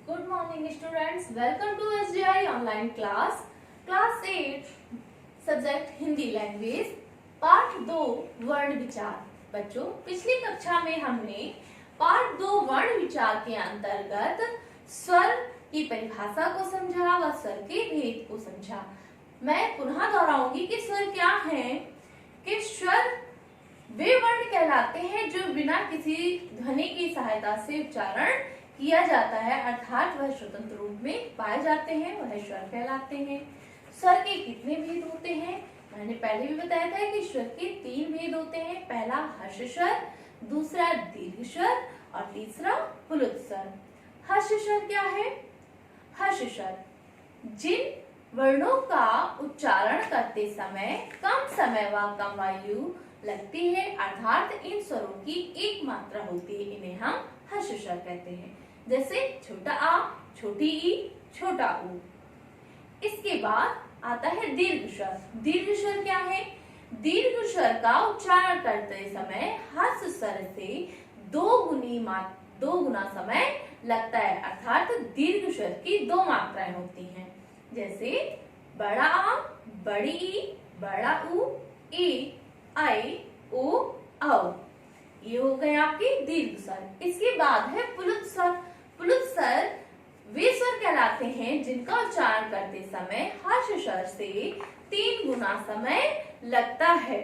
Good morning students. Welcome to SGI online class. Class 8 subject Hindi language part 2 वर्ण विचार। बच्चों, पिछली कक्षा में हमने पार्ट 2 वर्ण विचार के अंतर्गत स्वर की परिभाषा को समझा व स्वर के भेद को समझा। मैं पुनः दोहराऊंगी कि स्वर क्या है। कि स्वर वे वर्ण कहलाते हैं जो बिना किसी ध्वनि की सहायता से उच्चारण किया जाता है, अर्थात वह स्वतंत्र रूप में पाए जाते हैं, वह स्वर कहलाते हैं। स्वर के कितने भेद होते हैं? मैंने पहले भी बताया था कि स्वर के 3 भेद होते हैं। पहला हर्ष स्वर, दूसरा दीर्घ स्वर और तीसरा पुलुत स्वर। हर्ष स्वर क्या है? हर्ष स्वर जिन वर्णों का उच्चारण करते समय कम समय व कम वायु लगती है, अर्थात इन स्वरों की एक मात्रा होती है, इन्हें हम हर्ष स्वर कहते हैं। जैसे छोटा आ, छोटी ई, छोटा ऊ। इसके बाद आता है दीर्घ स्वर। दीर्घ स्वर क्या है? दीर्घ स्वर का उच्चारण करते समय हर्ष स्वर से 2 गुना समय लगता है, अर्थात दीर्घ स्वर की 2 मात्राएं होती हैं। जैसे बड़ा आ, बड़ी ई, बड़ा ऊ, ई, आई, ऊ, औ। ये हो गए आपके दीर्घ स्वर। इसके बाद है पुलुत स्वर। पुलुत स्वर वे स्वर कहलाते हैं जिनका उच्चारण करते समय हर्ष स्वर से 3 गुना समय लगता है,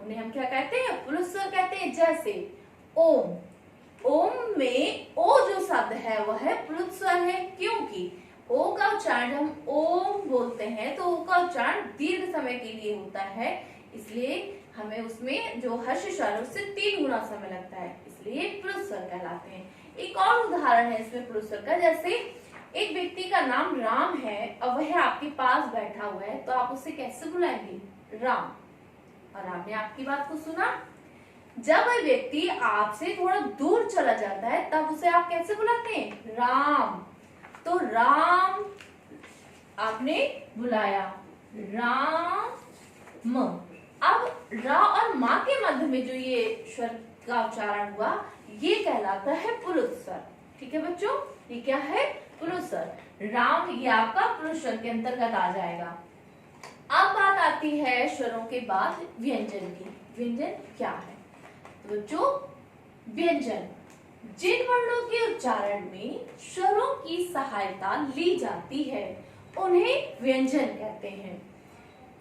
उन्हें हम क्या कहते हैं? पुलुत स्वर कहते हैं। जैसे ओम। ओम में ओ जो शब्द है वह है पुलुत स्वर है, क्योंकि ओ का उच्चारण जब हम ओम बोलते हैं तो ओ का उच्चारण दीर्घ समय के लिए होता है, इसलिए हमें उसमें जो हर्ष स्वर है उससे 3 गुना समय लगता है, इसलिए पुलुत स्वर कहलाते हैं। एक और उदाहरण है इसमें पुलुत स्वर का। जैसे एक व्यक्ति का नाम राम है और वह आपके पास बैठा हुआ है, तो आप उसे कैसे बुलाएंगे? राम। और आपने आपकी बात को सुना। जब वह व्यक्ति आपसे थोड़ा दूर चला जाता है तब उसे आप कैसे बुलाते हैं? राम। तो राम आपने बुलाया, राम। अब रा और माँ के मध्य में जो ये स्वर का उच्चारण हुआ ये कहलाता है पुलुत स्वर। ठीक है बच्चों, ये क्या है? पुलुत स्वर। राम ये आपका पुलुत स्वर के अंतर्गत आ जाएगा। अब बात आती है स्वरों के बाद व्यंजन की। व्यंजन क्या है? तो बच्चों, व्यंजन जिन वर्णों के उच्चारण में स्वरों की सहायता ली जाती है उन्हें व्यंजन कहते हैं।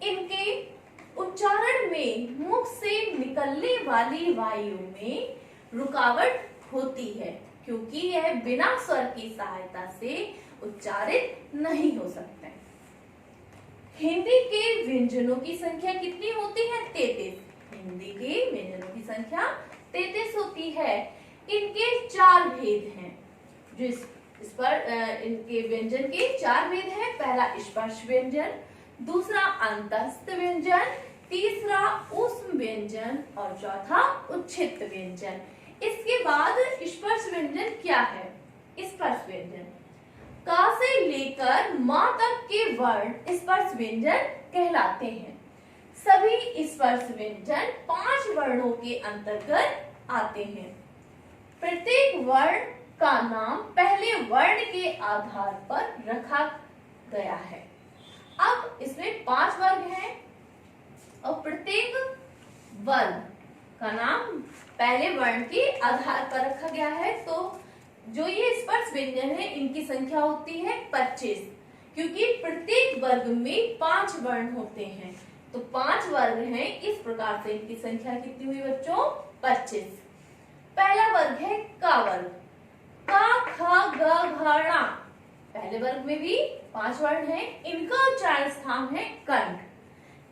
इनके उच्चारण में मुख से निकलने वाली वायु में रुकावट होती है, क्योंकि यह बिना स्वर की सहायता से उच्चारित नहीं हो सकते। हिंदी के व्यंजनों की संख्या कितनी होती है? 33। हिंदी के व्यंजनों की संख्या 33 होती है। इनके 4 भेद हैं। जो इस पर इनके व्यंजन के 4 भेद हैं। पहला स्पर्श व्यंजन, दूसरा अंतस्थ व्यंजन, तीसरा ऊष्म व्यंजन और चौथा उच्छिष्ट व्यंजन। इसके बाद स्पर्श व्यंजन क्या है? स्पर्श व्यंजन का से लेकर मां तक के वर्ण स्पर्श व्यंजन कहलाते हैं। सभी स्पर्श व्यंजन 5 वर्णों के अंतर्गत आते हैं। प्रत्येक वर्ण का नाम पहले वर्ण के आधार पर रखा गया है। अब इसमें 5 वर्ग हैं और प्रत्येक वर्ग का नाम पहले वर्ण के आधार पर रखा गया है। तो जो ये स्पर्श व्यंजन है इनकी संख्या होती है 25, क्योंकि प्रत्येक वर्ग में 5 वर्ण होते हैं। तो 5 वर्ग हैं, इस प्रकार से इनकी संख्या कितनी हुई बच्चों? 25। पहला वर्ग है का वर्ग। का, ख, ग, घ, ण। पहले वर्ग में भी 5 वर्ण हैं। इनका उच्चारण स्थान है कंठ,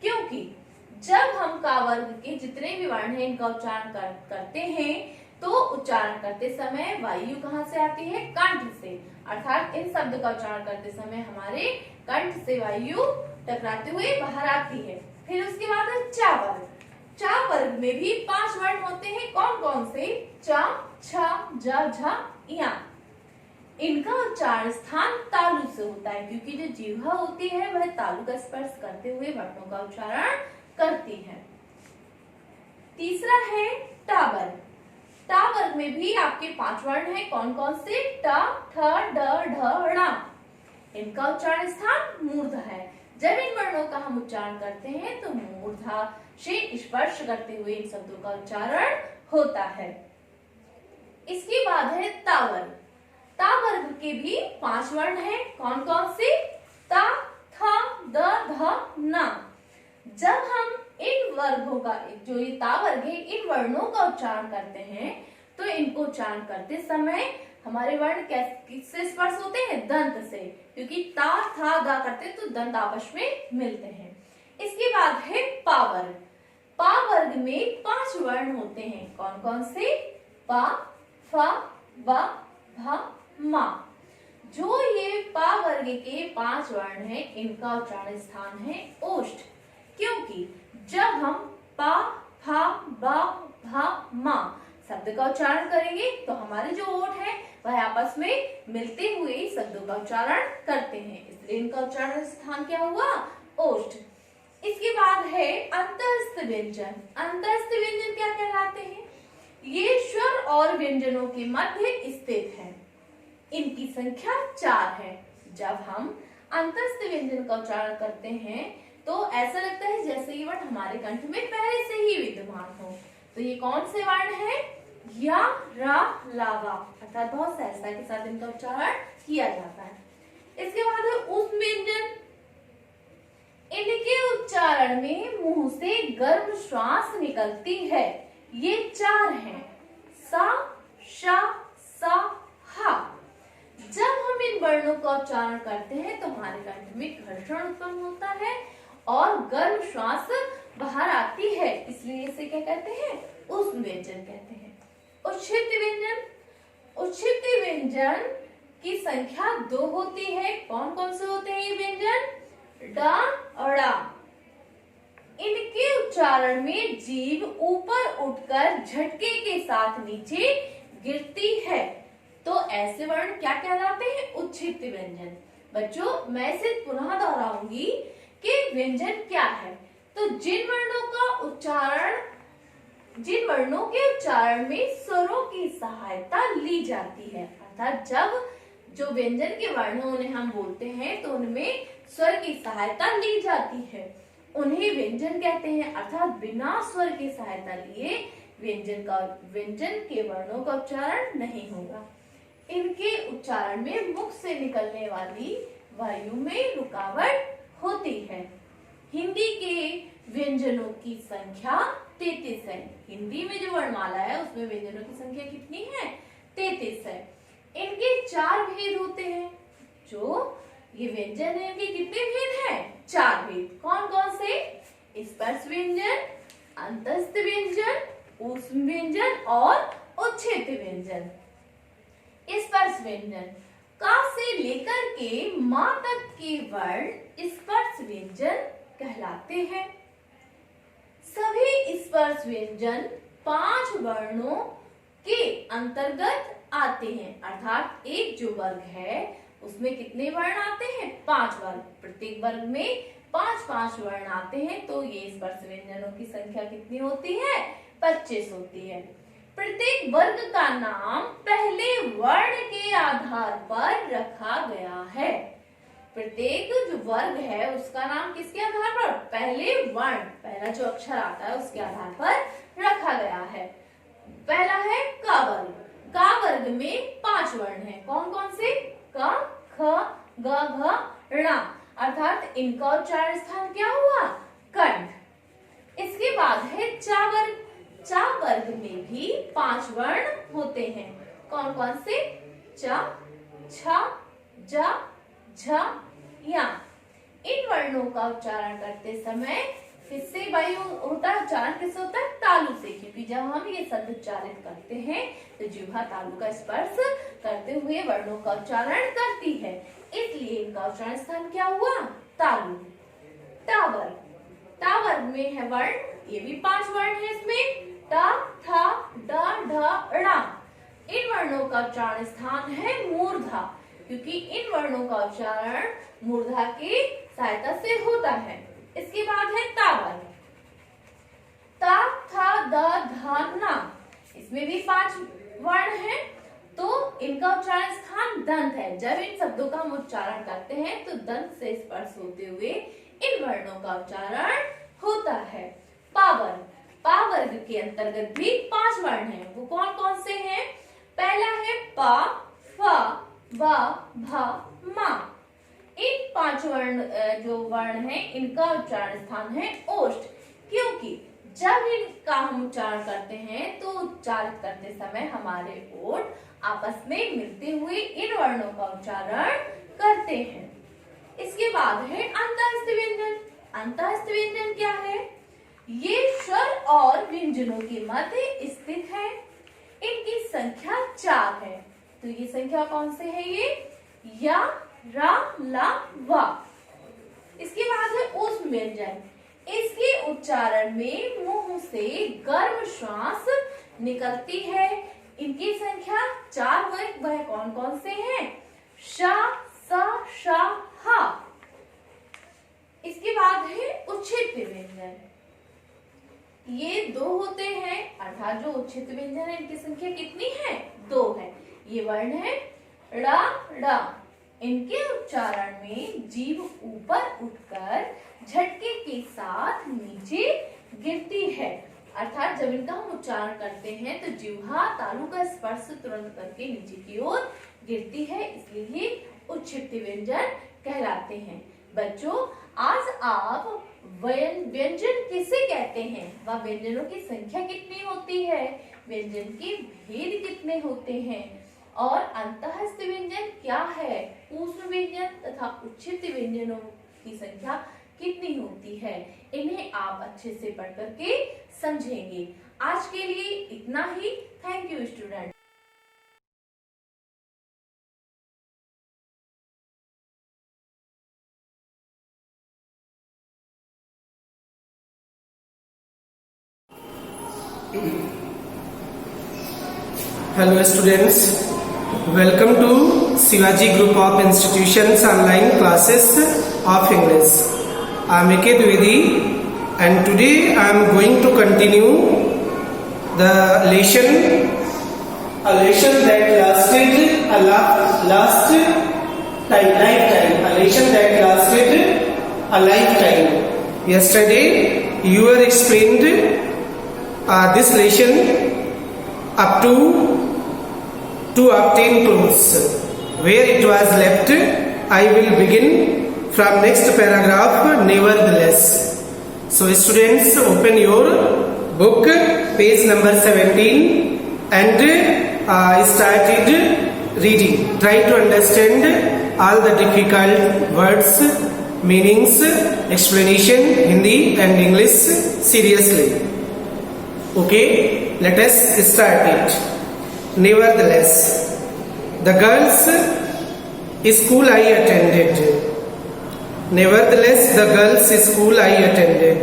क्योंकि जब हम का वर्ग के जितने भी वर्ण हैं इनका उच्चारण करते हैं तो उच्चारण करते समय वायु कहाँ से आती है? कंठ से, अर्थात इन शब्द का उच्चारण करते समय हमारे कंठ से वायु टकराते हुए बाहर आती है। फिर उसके बाद है चा वर्ग। चा वर्ग में भी 5 वर्ण होते हैं। कौन कौन से? च, छ, ज, झ, या। इनका उच्चारण स्थान तालु से होता है, क्योंकि जो जिह्वा होती है वह तालु का स्पर्श करते हुए वर्णों का उच्चारण करती है। तीसरा है टा वर्ग। टा वर्ग में भी आपके 5 वर्ण हैं। कौन कौन से? ट, ठ, ड, ढ, ण। इनका उच्चारण स्थान मूर्धा है। जब इन वर्णों का हम उच्चारण करते हैं तो मूर्धा से स्पर्श करते हुए इन शब्दों का उच्चारण होता है। इसके बाद है ता वर्ग। ता वर्ग के भी 5 वर्ण हैं। कौन कौन से? ता, थ, द, ध, न। जब हम इन वर्गों का, जो ये ता वर्ग है, इन वर्णों का उच्चारण करते हैं तो इनको उच्चारण करते समय हमारे वर्ण किससे स्पर्श होते हैं? दंत से, क्योंकि ता, था, दा करते तो दंत आपस में मिलते हैं। इसके बाद है पा वर्ग। पा वर्ग में 5 वर्ण होते हैं। कौन कौन से? पा, फ, ब, भ, म। जो ये पा वर्ग के 5 वर्ण हैं, इनका उच्चारण स्थान है ओष्ठ, क्योंकि जब हम पा, फा, ब, भ, म शब्द का उच्चारण करेंगे तो हमारे जो ओठ है वह आपस में मिलते हुए शब्दों का उच्चारण करते हैं, इसलिए इनका उच्चारण स्थान क्या हुआ? ओष्ठ। इसके बाद है अंतस्थ व्यंजन। अंतस्थ व्यंजन क्या कहलाते हैं? ये स्वर और व्यंजनों के मध्य स्थित है। इनकी संख्या 4 है। जब हम अंतस्थ व्यंजन का उच्चारण करते हैं तो ऐसा लगता है जैसे ये वर्ण हमारे कंठ में पहले से ही विद्यमान हो। तो ये कौन से वर्ण है? या, रा, लावा, अर्थात बहुत सहजता के साथ इनका उच्चारण किया जाता है। इसके बाद है उष्ण व्यंजन। इनके उच्चारण में मुंह से गर्म श्वास निकलती है। ये 4 हैं। सा, शा, सा, हा। जब हम इन वर्णों का उच्चारण करते हैं तो हमारे कंठ में घर्षण उत्पन्न होता है और गर्म श्वास बाहर आती है, इसलिए इसे क्या कहते हैं? उष्ण व्यंजन कहते हैं। उच्छिष्ट व्यंजन। उच्छिष्ट व्यंजन की संख्या 2 होती है। कौन कौन से होते हैं ये व्यंजन? ड, ड़ा। इनके उच्चारण में जीभ ऊपर उठकर झटके के साथ नीचे गिरती है, तो ऐसे वर्ण क्या कहलाते हैं? उच्छिष्ट व्यंजन। बच्चों, मैं इसे पुनः दोहराऊंगी कि व्यंजन क्या है। तो जिन वर्णों के उच्चारण में स्वरों की सहायता ली जाती है, अर्थात जब जो व्यंजन के वर्ण उन्हें हम बोलते हैं तो उनमें स्वर की सहायता ली जाती है, उन्हें व्यंजन कहते हैं। अर्थात बिना स्वर की सहायता लिए व्यंजन के वर्णों का उच्चारण नहीं होगा। इनके उच्चारण में मुख से निकलने वाली वायु में रुकावट होती है। हिंदी के व्यंजनों की संख्या 33 है। हिंदी में जो वर्णमाला है उसमें व्यंजनों की संख्या कितनी है? 33 है। इनके 4 भेद होते हैं। जो ये व्यंजन है इनके कितने भेद हैं? 4 भेद। कौन कौन से? स्पर्श व्यंजन, अंतस्थ व्यंजन, ऊष्म व्यंजन और उच्छिष्ट व्यंजन। स्पर्श व्यंजन। का से लेकर के मा तक के वर्ण स्पर्श व्यंजन कहलाते हैं। सभी स्पर्श व्यंजन 5 वर्णों के अंतर्गत आते हैं, अर्थात एक जो वर्ग है उसमें कितने वर्ण आते हैं? 5 वर्ग। प्रत्येक वर्ग में 5-5 वर्ण आते हैं, तो ये स्पर्श व्यंजनों की संख्या कितनी होती है? 25 होती है। प्रत्येक वर्ग का नाम पहले वर्ण के आधार पर रखा गया है। प्रत्येक जो वर्ग है उसका नाम किसके आधार पर? पहले वर्ण, पहला जो अक्षर आता है उसके आधार पर रखा गया है। पहला है क वर्ग। क वर्ग में 5 वर्ण हैं। कौन कौन से? क, ख, ग, घ, ण, अर्थात इनका उच्चारण स्थान क्या हुआ? कंठ। इसके बाद है चा वर्ग। चा वर्ग में भी 5 वर्ण होते हैं। कौन कौन से? च, छ, ज, झ, या। इन वर्णों का उच्चारण करते समय किससे वायु होता है? उच्चारण किससे होता है? तालु से, क्योंकि जब हम ये शब्द उच्चारित करते हैं तो जिह्वा तालु का स्पर्श करते हुए वर्णों का उच्चारण करती है, इसलिए इनका उच्चारण स्थान क्या हुआ? तालु। टा वर्ग। टा वर्ग में है वर्ण, ये भी 5 वर्ण है इसमें। ट, थ, ड, ढ, ण। इन वर्णों का उच्चारण स्थान है मूर्धा, क्योंकि इन वर्णों का उच्चारण मूर्धा की सहायता से होता है। इसके बाद है ता वर्ग। ता, थ, द, ध, न। इसमें भी 5 इनका उच्चारण स्थान दंत है। जब इन शब्दों का हम उच्चारण करते हैं तो दंत से स्पर्श होते हुए इन वर्णों का उच्चारण होता है। पावर, पा वर्ग के अंतर्गत भी 5 वर्ण हैं। वो कौन कौन से हैं? पहला है पा, फा, वा, भा, मा। इन 5 वर्ण जो वर्ण हैं इनका उच्चारण स्थान है ओष्ठ, क्योंकि जब इनका हम उच्चारण करते हैं तो उच्चारित करते समय हमारे ओठ आपस में मिलते हुए इन वर्णों का उच्चारण करते हैं। इसके बाद है अंतःस्थ व्यंजन। अंतःस्थ व्यंजन क्या है? ये स्वर और व्यंजनों के मध्य स्थित है। इनकी संख्या 4 है। तो ये संख्या कौन से है? ये या, रा, ला, वा। इसके बाद है ऊष्म व्यंजन। इसके उच्चारण में मुंह से गर्म श्वास निकलती है। इनकी संख्या 4 है। वह कौन कौन से हैं? शा, सा, शा, हा। इसके बाद है उच्छिष्ट व्यंजन। ये 2 होते हैं, अर्थात जो उच्छिष्ट व्यंजन है इनकी संख्या कितनी है? 2 है। ये वर्ण है ड़ा, ड़ा। इनके उच्चारण में जीभ ऊपर उठकर झटके के साथ नीचे गिरती है, अर्थात जब इनका हम उच्चारण करते हैं तो जिह्वा तालु का स्पर्श तुरंत करके नीचे की ओर गिरती है, इसलिए उच्छिष्ट व्यंजन कहलाते हैं। बच्चों, आज आप व्यंजन किसे कहते हैं, वह व्यंजनों की संख्या कितनी होती है, व्यंजन के भेद कितने होते हैं, और अंतःस्थ व्यंजन क्या है, ऊष्म व्यंजन तथा उच्छिष्ट व्यंजनों की संख्या कितनी होती है, इन्हें आप अच्छे से पढ़ करके समझेंगे। आज के लिए इतना ही। Thank you student. Hello students, welcome to Shivaji Group of Institutions online classes of English. I am A.K. Dwivedi and today I am going to continue the lesson that lasted a lifetime. A lesson that lasted a lifetime. Yesterday you were explained this lesson up to obtain clothes. Where it was left, I will begin from next paragraph, nevertheless. So students, open your book, page number 17 and started reading. Try to understand all the difficult words, meanings, explanation, Hindi and English seriously. Okay, let us start it. Nevertheless, the girls' school I attended. Nevertheless, the girls' school I attended.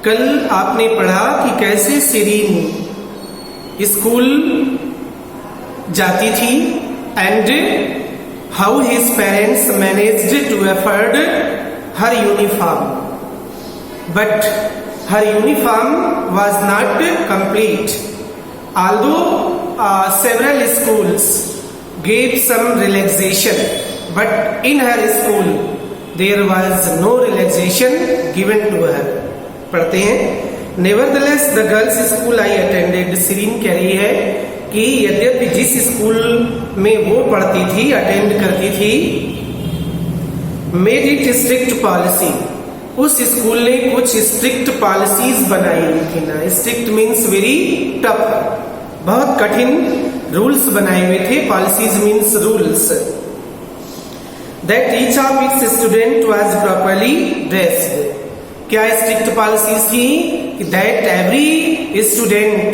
कल आपने पढ़ा कि कैसे Sirin school जाती थी and how his parents managed to afford her uniform. But her uniform was not complete. Although several schools gave some relaxation, but in her school there was no relaxation given to her. पढ़ते हैं, Nevertheless the girls school I attended. Sirin कह रही है कि यद्यपि जिस school में वो पढ़ती थी, अटेंड करती थी, made it strict policy. उस स्कूल ने कुछ स्ट्रिक्ट पॉलिसीज बनाई हुई थी ना. स्ट्रिक्ट मीन्स वेरी टफ, बहुत कठिन रूल्स बनाए हुए थे. Policies means rules. That each of its student was properly dressed. क्या स्ट्रिक्ट पॉलिसीज थी? That every student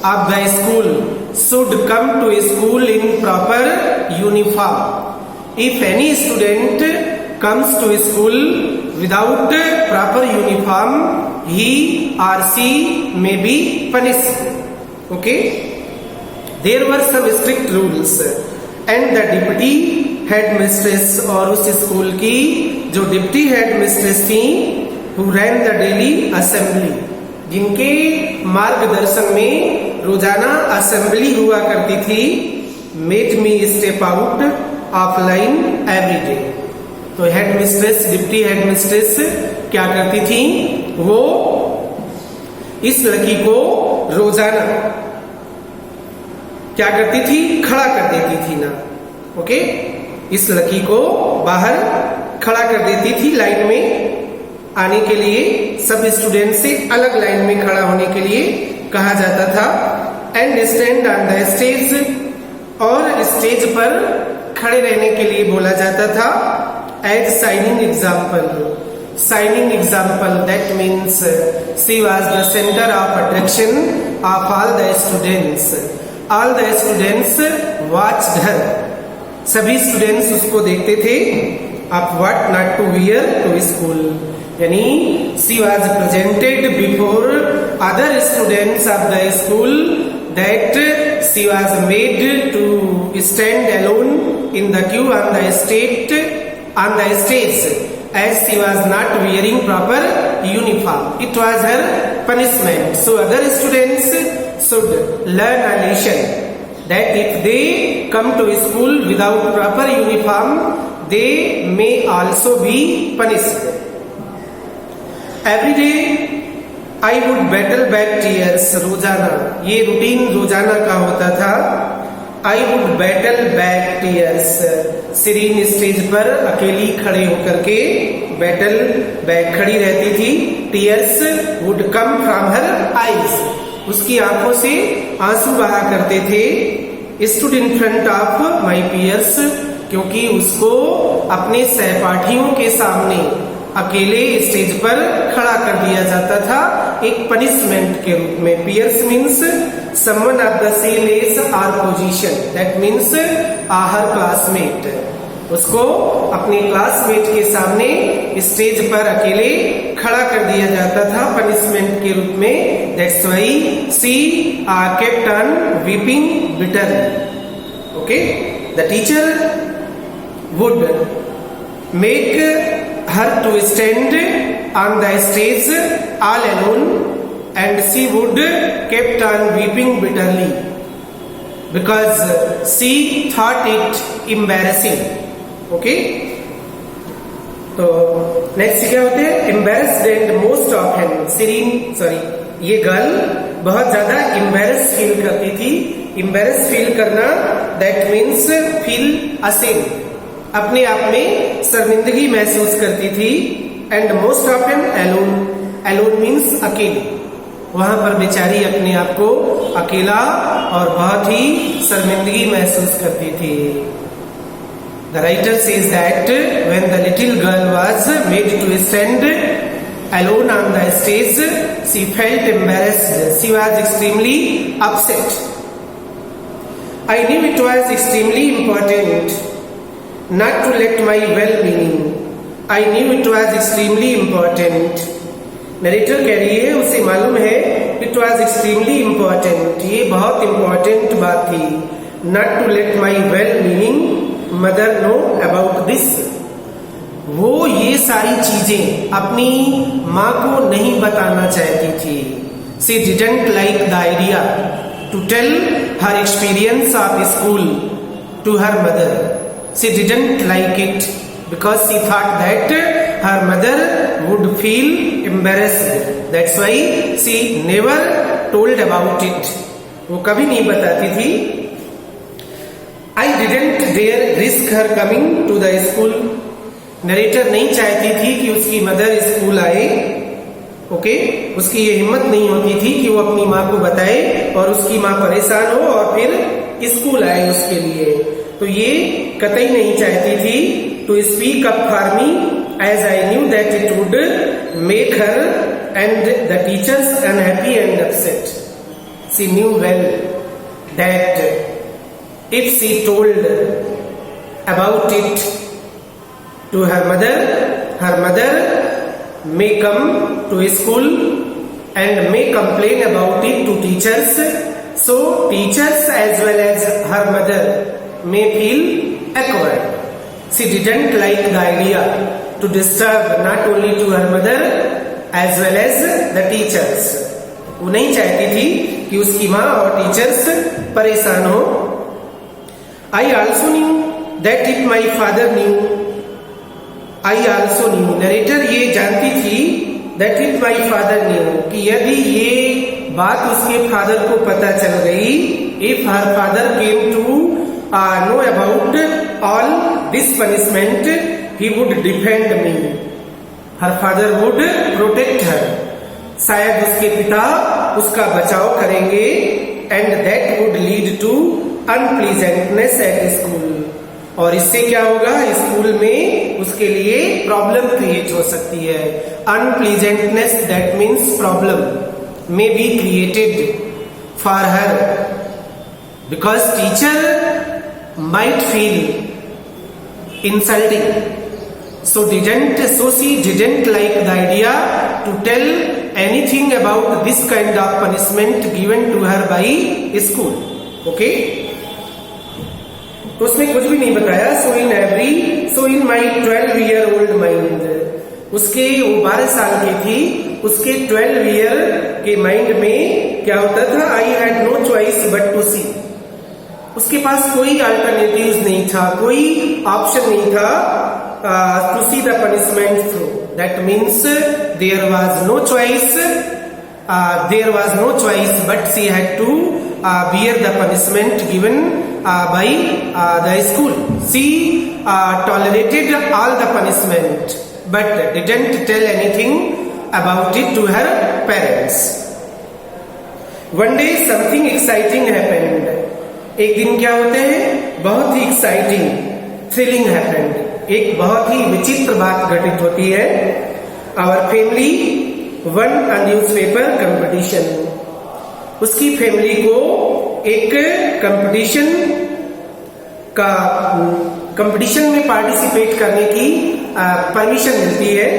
of the school should come to school in proper uniform. If any student comes to school without proper uniform, he or she may be punished. Okay, there were some strict rules and the deputy headmistress, और उस school की जो deputy headmistress थी, who ran the daily assembly, जिनके मार्गदर्शन में रोजाना assembly हुआ करती थी, made me step out of line every day. तो head mistress, deputy head mistress क्या करती थी, वो इस लड़की को रोजाना क्या करती थी, खड़ा कर देती थी ना। ओके, इस लड़की को बाहर खड़ा कर देती थी लाइन में आने के लिए। सब स्टूडेंट से अलग लाइन में खड़ा होने के लिए कहा जाता था। And stand on the stage, और स्टेज पर खड़े रहने के लिए बोला जाता था as shining example. Shining example, that means she was the center of attraction of all the students. All the students watched her. सभी स्टूडेंट्स उसको देखते थे। of what not to wear to school, यानी she was presented before other students of the school that she was made to stand alone in the queue on the stage as she was not wearing proper uniform. It was her punishment. So other students should learn a lesson that if they come to school without proper uniform, they may also be punished. Every day I would battle back tears. रोजाना, ये routine रोजाना का होता था। I would battle back tears. सीरीन stage पर अकेली खड़े होकर के बैटल बैक खड़ी रहती थी। Tears would come from her eyes, उसकी आंखों से आंसू बहा करते थे। Stood in front of my piers, क्योंकि उसको अपने सहपाठियों के सामने अकेले स्टेज पर खड़ा कर दिया जाता था एक पनिशमेंट के रूप में। Peers means someone of the same age और पोजीशन, दैट मीन्स हर क्लासमेट। उसको अपने क्लासमेट के सामने स्टेज पर अकेले खड़ा कर दिया जाता था पनिशमेंट के रूप में। That's why she kept on weeping bitterly. Okay, the teacher would make her to stand on the stage all alone and she would kept on weeping bitterly because she thought it embarrassing. Okay, तो next क्या होते हैं, embarrassed and most often ये girl बहुत ज्यादा embarrassed feel करती थी। embarrassed feel करना that means feel ashamed, अपने आप में शर्मिंदगी महसूस करती थी। And most often alone, alone means अकेली, वहां पर बेचारी अपने आप को अकेला और बहुत ही शर्मिंदगी महसूस करती थी। The writer says that when the little girl was made to stand alone on the stage, she felt embarrassed. She was extremely upset. I knew it was extremely important not to let my well-meaning. I knew it was extremely important. Narrator कह रही है उसे मालूम है it was extremely important, ये बहुत important बात थी। Not to let my well-meaning mother know about this. वो ये सारी चीजें अपनी माँ को नहीं बताना चाहती थी। She didn't like the idea to tell her experience of school to her mother. She didn't like it because she thought that her mother would feel embarrassed. That's why she never told about it. वो कभी नहीं बताती थी। I didn't dare risk her coming to the school. Narrator नहीं चाहती थी कि उसकी मदर स्कूल आए। ओके, उसकी ये हिम्मत नहीं होती थी कि वो अपनी माँ को बताए और उसकी माँ परेशान हो और फिर स्कूल आए उसके लिए। तो ये कतई नहीं चाहती थी to speak up for me as I knew that it would make her and the teachers unhappy and upset. She knew well that if she told about it to her mother may come to school and may complain about it to teachers. So teachers as well as her mother may feel awkward. She didn't like the idea to disturb not only to her mother as well as the teachers. वो नहीं चाहती थी कि उसकी माँ और teachers परेशान हो। I also knew that if my father knew, I also knew, narrator ये जानती थी that if my father knew, कि यदि ये बात उसके फादर को पता चल गई, if her father came to know about all this punishment, he would defend me. Her father would protect her. शायद उसके पिता उसका बचाव करेंगे, and that would lead to unpleasantness at school. और इससे क्या होगा, स्कूल में उसके लिए प्रॉब्लम क्रिएट हो सकती है. Unpleasantness, that means problem, may be created for her because teacher might feel insulting. So she didn't like the idea to tell anything about this kind of punishment given to her by school. Okay? तो उसने कुछ भी नहीं बताया. So in my 12-year-old mind, उसके वो 12 साल की थी, उसके 12 ईयर के माइंड में क्या होता था, I had no choice but to see. उसके पास कोई अल्टरनेटिव नहीं था, कोई ऑप्शन नहीं था to see the punishment through. That means there was no choice but she had to bear the punishment given by the school. She tolerated all the punishment but didn't tell anything about it to her parents. One day something exciting happened. एक दिन क्या होते हैं, बहुत ही exciting, thrilling happened. एक बहुत ही विचित्र बात घटित होती है. Our family won a newspaper competition. उसकी फैमिली को एक कंपटीशन में पार्टिसिपेट करने की परमिशन मिलती है.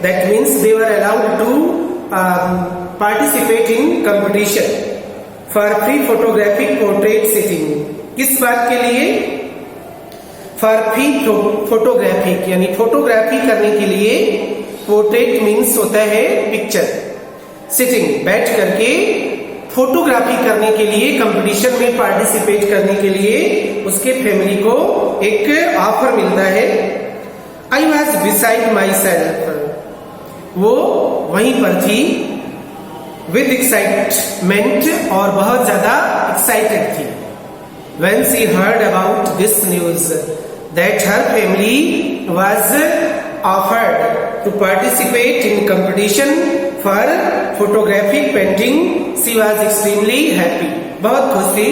That means they were allowed to participate in competition for free photographic portrait sitting. किस बात के लिए, फॉर फ्री फोटोग्राफिक, यानी फोटोग्राफी करने के लिए. पोर्ट्रेट मीन्स होता है पिक्चर, सिटिंग बैठ करके फोटोग्राफी करने के लिए, कंपटीशन में पार्टिसिपेट करने के लिए उसके फैमिली को एक ऑफर मिलता है. I was beside my self, वो वहीं पर थी, विद एक्साइटमेंट, और बहुत ज्यादा एक्साइटेड थी. When she heard about this news that her family was offered to participate in competition for photographic painting, she was extremely happy. बहुत खुश थी.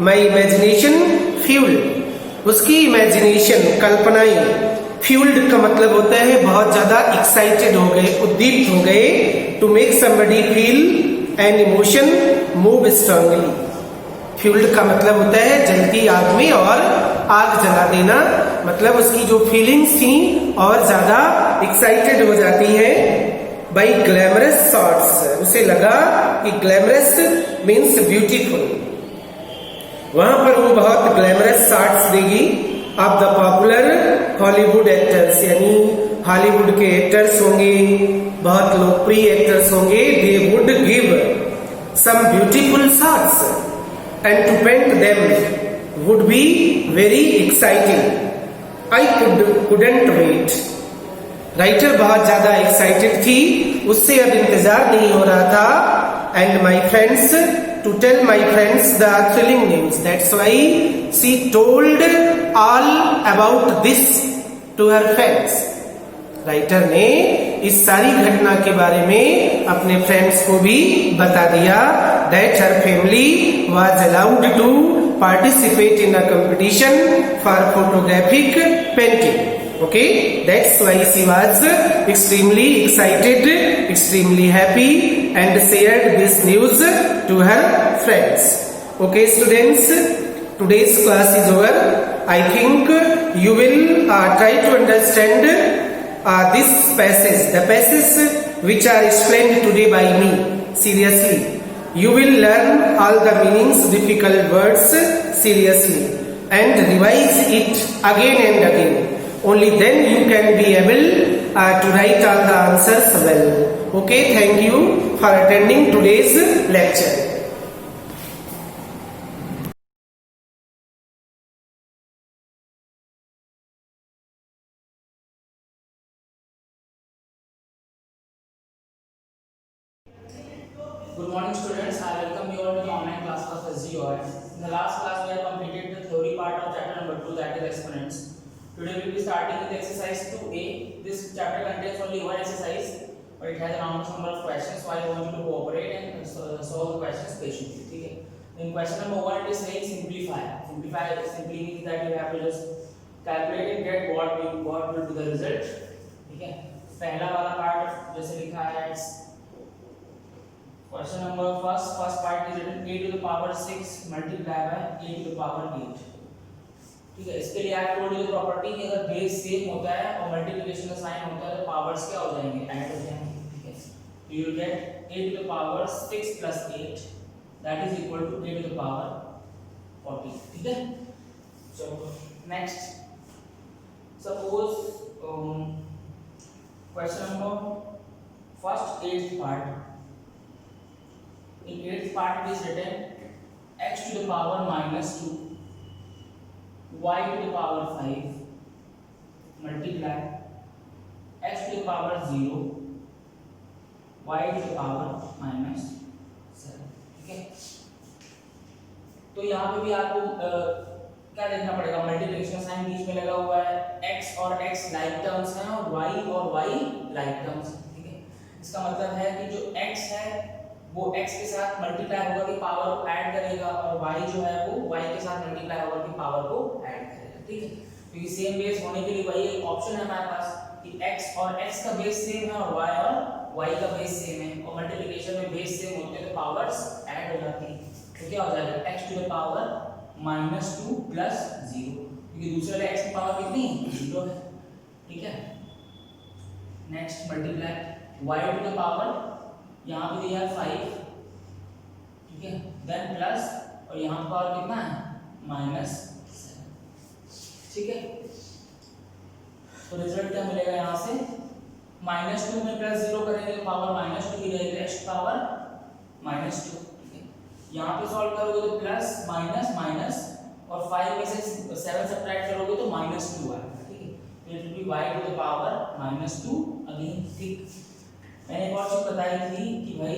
माई इमेजिनेशन फ्यूल्ड, उसकी इमेजिनेशन, कल्पनाएं, फ्यूल्ड का मतलब होता है बहुत ज्यादा एक्साइटेड हो गए, उद्दीप्त हो गए. To make somebody feel an emotion move strongly. Fuelled का मतलब होता है जलती आग में और आग जला देना. मतलब उसकी जो फीलिंग्स थी और ज्यादा एक्साइटेड हो जाती है. बाई ग्लैमरस शॉट्स, उसे लगा कि ग्लैमरस मीन्स ब्यूटीफुल. वहां पर वो बहुत ग्लैमरस शॉट्स देगी of the popular Hollywood actors, यानी हॉलीवुड के एक्टर्स होंगे, बहुत लोकप्रिय एक्टर्स होंगे. They would give some beautiful shots and to paint them would be very exciting. I couldn't wait. Writer बहुत ज्यादा एक्साइटेड थी, उससे अब इंतजार नहीं हो रहा था. And my friends, to tell my friends the thrilling news. That's why she told all about this to her friends. Writer ने इस सारी घटना के बारे में अपने फ्रेंड्स को भी बता दिया. That her family was allowed to participate in a competition for photographic painting. Okay, that's why she was extremely excited, extremely happy, and shared this news to her friends. Okay, students, today's class is over. I think you will try to understand this passage, the passage which are explained today by me. Seriously, you will learn all the meanings, difficult words seriously, and revise it again and again. Only then you can be able to write all the answers well. Okay, thank you for attending today's lecture. In the last class we have completed the theory part of chapter number 2, that is exponents. Today we will be starting with exercise 2a. This chapter contains only one exercise, but it has a number of questions, so I want you to cooperate and solve the questions patiently. ठीक है? In question number 1 it is saying simplify. Simplify simply means that you have to just calculate and get what will be the result. ठीक है? पहला वाला part जैसे लिखा है question number first part is written a to the power 6 multiply by a to the power 8. ठीक है, इसके लिए आप टोल्ड द प्रॉपर्टी कि अगर बेस सेम होता है और मल्टीप्लिकेशन का साइन होता है तो पावर्स क्या हो जाएंगे, ऐड हो जाएंगे. ठीक है, तो you will gate a to the power 6 plus 8 that is equal to a to the power 40. ठीक है, चलो next suppose question number first 8th part. In 8th part it is written x to the power minus 2 y to the power 5 multiply x to the power 0 y to the power minus 7. ठीक है, तो यहाँ पे भी आपको क्या देखना पड़ेगा, मल्टीप्लिकेशन साइन बीच में लगा हुआ है, x और x लाइक टर्म्स हैं और y लाइक टर्म्स हैं. ठीक है, इसका मतलब है कि जो x है वो x के साथ मल्टीप्लाई होगा कि पावर को ऐड करेगा और y जो है वो y के साथ मल्टीप्लाई होगा कि पावर को ऐड करेगा. ठीक है, क्योंकि सेम बेस होने के लिए वही एक ऑप्शन है हमारे पास कि x और x का बेस सेम है और y का बेस सेम है और मल्टीप्लिकेशन में बेस सेम होते हैं तो पावर्स ऐड हो जाती हैं. तो क्या हो जाएगा x to the power -2 plus 0, क्योंकि दूसरे वाले x की पावर कितनी 0 है. ठीक है, next multiply y to the power यहाँ पे दिया है 5. ठीक है, देन प्लस और यहाँ पावर कितना है -7. ठीक है, तो रिजल्ट क्या मिलेगा यहाँ से, -2 में +0 करेंगे तो पावर -2 ही रहेगी, x पावर -2. ठीक है, यहाँ पे सॉल्व करोगे तो प्लस माइनस माइनस और 5 में से 7 सब्ट्रैक्ट करोगे तो -2 आएगा. ठीक है, तो it will be y to the power -2 again. ठीक, मैंने एक और चीज बताई थी कि भाई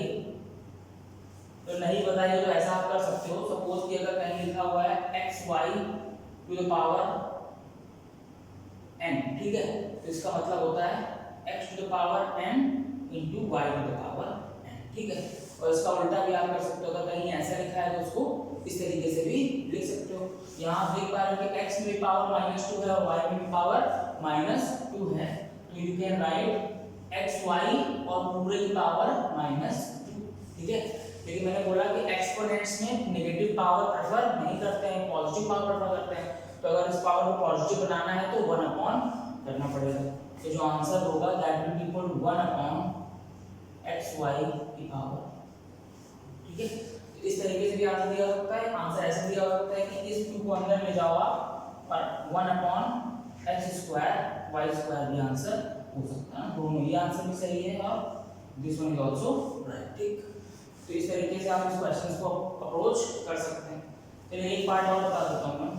तो नहीं बताई तो ऐसा आप कर सकते हो. सपोज कि अगर कहीं लिखा हुआ है xy to the power n. ठीक है, तो इसका मतलब होता है x to the power n into y to the power n. ठीक है, और इसका उल्टा भी आप कर सकते हो. अगर कहीं ऐसा लिखा है तो उसको इस तरीके से भी लिख सकते हो. यहाँ आप देख पा रहे हो कि x में भी पावर -2 है और y में भी पावर -2 है, तो यू कैन राइट xy और पूरे की पावर -2. ठीक है, लेकिन मैंने बोला कि एक्सपोनेंट्स में नेगेटिव पावर प्रेफर नहीं करते हैं, पॉजिटिव पावर प्रेफर करते हैं. तो अगर इस पावर को पॉजिटिव बनाना है तो 1 अपॉन करना पड़ेगा. तो जो आंसर होगा that will be equal to 1 upon xy की पावर. ठीक है, तो इस तरीके से भी आंसर दिया जा सकता है. आंसर ऐसे दिया जा सकता है कि इस 2 को अंदर ले जाओ आप और 1 upon x square y square भी आंसर हो सकता है. दोनों ये आंसर भी सही है और this one is also right. ठीक, तो इस तरीके से आप इस क्वेश्चंस को अप्रोच कर सकते हैं. चलिए एक पार्ट और बता देता हूं मैं.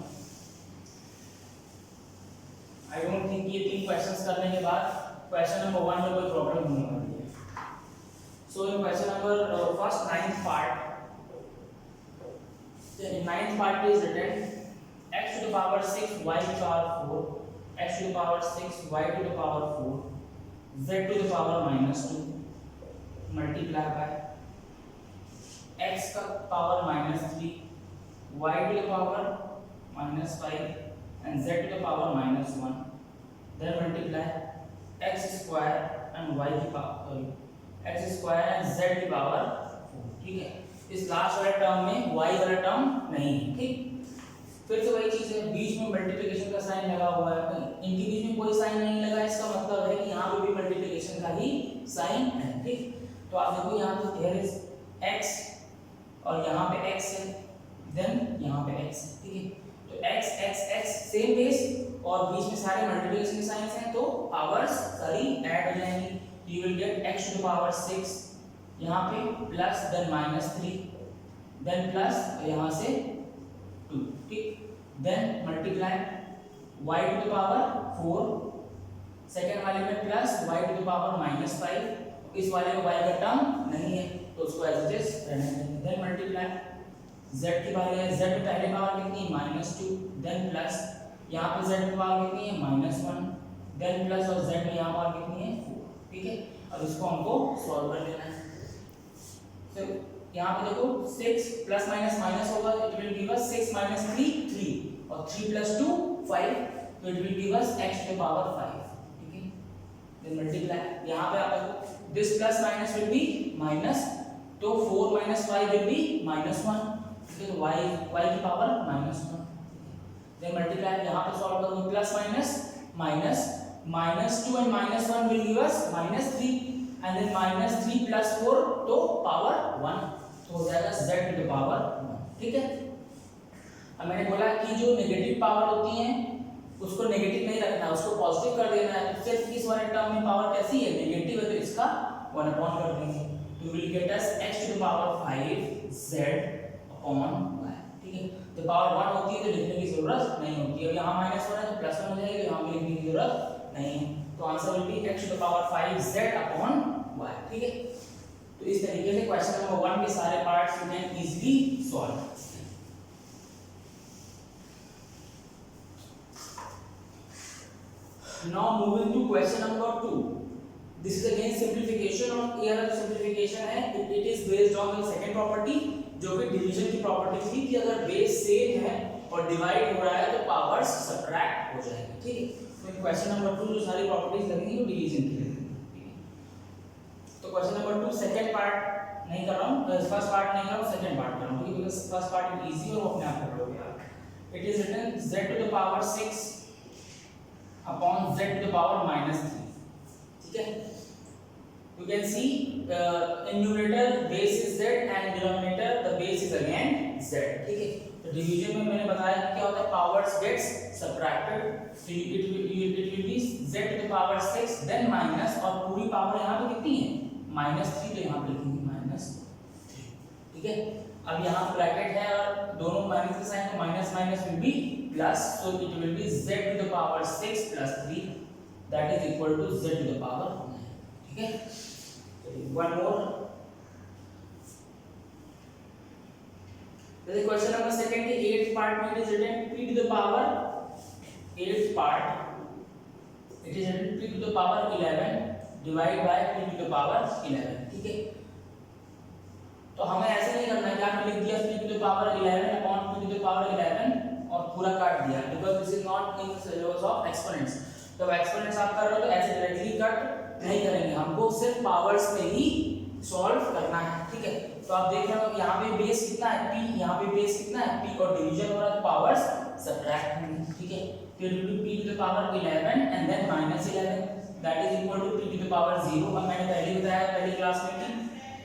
आई डोंट थिंक ये 3 क्वेश्चंस करने के बाद क्वेश्चन नंबर 1 में कोई प्रॉब्लम होने वाली है. So in question number first 9th part, in 9th part is written x to the power 6 y to the power 4 x to the power 6 y to the power 4 z to the power -2 multiply by x का power -3 y to the power -5 and z to the power -1, then multiply x square and y की power x square and z की power 4. ठीक है, इस last वाले term में y वाला term नहीं है. ठीक, फिर से वही चीज है, बीच में मल्टीप्लिकेशन का साइन लगा हुआ है, इनके बीच में कोई साइन नहीं लगा, इसका मतलब है कि यहाँ पे भी मल्टीप्लिकेशन का ही साइन है. ठीक, तो आप देखो यहाँ पे हियर इज x और यहाँ पे x है, देन यहाँ पे x है. ठीक है, तो x x x same base और बीच में सारे मल्टीप्लिकेशन के साइंस हैं तो पावर्स सारी ऐड हो जाएंगी. You will get x to the power 6 यहाँ पे प्लस देन -3 देन प्लस यहाँ से 2. ठीक, then multiply y to the power 4, second वाले में plus y to the power -5, इस वाले में y का टर्म नहीं है तो उसको एज इट इज रहने देंगे. देन मल्टीप्लाई z की बारी है, z में पहले पावर कितनी है -2, देन प्लस यहाँ पे z की पावर कितनी है -1, देन प्लस और z में यहाँ पावर कितनी है 4। ठीक है, अब इसको हमको सॉल्व कर लेना है। तो यहाँ पे देखो 6 प्लस माइनस माइनस होगा, it will give us 6 minus 3 3 और 3 प्लस 2 5, तो it will give us x to the power 5। ठीक है, देन मल्टीप्लाई, यहाँ पे आप देखो this plus minus will be minus, तो 4 माइनस 5 विल बी -1, ठीक है, तो y की पावर -1। देन मल्टीप्लाई, यहाँ पे सॉल्व करोगे plus minus minus -2 and -1 will give us -3 and then -3 plus 4 तो पावर 1, तो हो जाएगा z टू द पावर 1। ठीक है, अब मैंने बोला कि जो नेगेटिव पावर होती है उसको नेगेटिव नहीं रखना, उसको पॉजिटिव कर देना है। तो सिर्फ इस वाले टर्म में पावर कैसी है, नेगेटिव है, तो इसका 1 अपॉन कर देंगे, तो will get us x to the power 5 z upon y। ठीक है, तो पावर 1 होती है तो लिखने की जरूरत नहीं होती है। अब यहाँ -1 है तो +1 हो जाएगा, यहाँ भी लिखने की जरूरत नहीं है, तो answer will be x to the power 5 z upon y। ठीक है, तो इस तरीके से क्वेश्चन नंबर 1 के सारे parts you can easily solve. Now moving to question number 2. This is again simplification, और here simplification है, it is based on the second property जो कि डिवीजन की प्रॉपर्टी थी कि अगर बेस सेम है और डिवाइड हो रहा है तो पावर्स सब्ट्रैक्ट हो जाएंगे। ठीक है, तो क्वेश्चन नंबर 2 जो सारी प्रॉपर्टीज लगेंगी वो डिवीजन की लगेंगी। तो क्वेश्चन नंबर 2 सेकंड पार्ट नहीं कर रहा हूं, फर्स्ट पार्ट नहीं कर रहा हूं, सेकंड पार्ट कर रहा हूं, क्योंकि फर्स्ट पार्ट इजी और वो अपने आप कर लोगे आप। It is written z to the power 6 upon z to the power -3। ठीक है, you can see in numerator base is z and denominator the base is again z। ठीक है, तो डिवीजन में मैंने बताया कि क्या होता है, powers gets subtracted, so it will be z to the power 6 then minus, और पूरी पावर यहाँ पे कितनी है -3, तो यहाँ पे लिखेंगे -3। ठीक है, अब यहाँ ब्रैकेट है और दोनों माइनस के साइन, तो minus minus will B plus, so it will be z to the power 6 plus 3 that is equal to z to the power 9। ठीक है, one more, this is question number second के 8th part में it is written p to the power 8th part, it is written p to the power 11 divide by p to the power 11। ठीक है, तो हमें ऐसे नहीं करना है कि आपने लिख दिया p to the power 11 upon p to the power 11 और पूरा काट दिया, because this is not in the syllabus of exponents। तो एक्सपोनेंट्स आप कर रहे हो तो ऐसे डायरेक्टली कट नहीं करेंगे, हमको सिर्फ पावर्स में ही सॉल्व करना है। ठीक है, तो आप देख रहे हो यहाँ पे बेस कितना है p, यहाँ पे बेस कितना है p और डिवीजन हो रहा है, पावर्स सब्ट्रैक्ट होंगे। ठीक है, तो it will be p to the power 11 and then -11 that is equal to p to the power 0। अब मैंने पहले ही बताया पहली क्लास में कि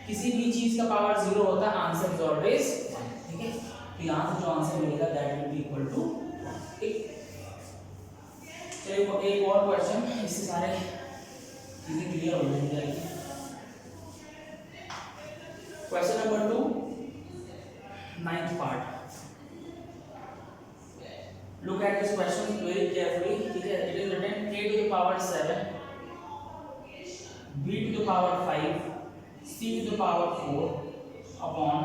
किसी भी चीज का पावर 0 होता है, आंसर इज ऑलवेज 1। ठीक है, तो यहाँ से जो आंसर मिलेगा that will be equal to 1। ठीक, चलिए एक और क्वेश्चन, इससे सारे चीजें क्लियर हो जाएगी। Question number 2 9th part, look at this question very carefully. ठीक है, it is written a to the power 7 b to the power 5 c to the power 4 upon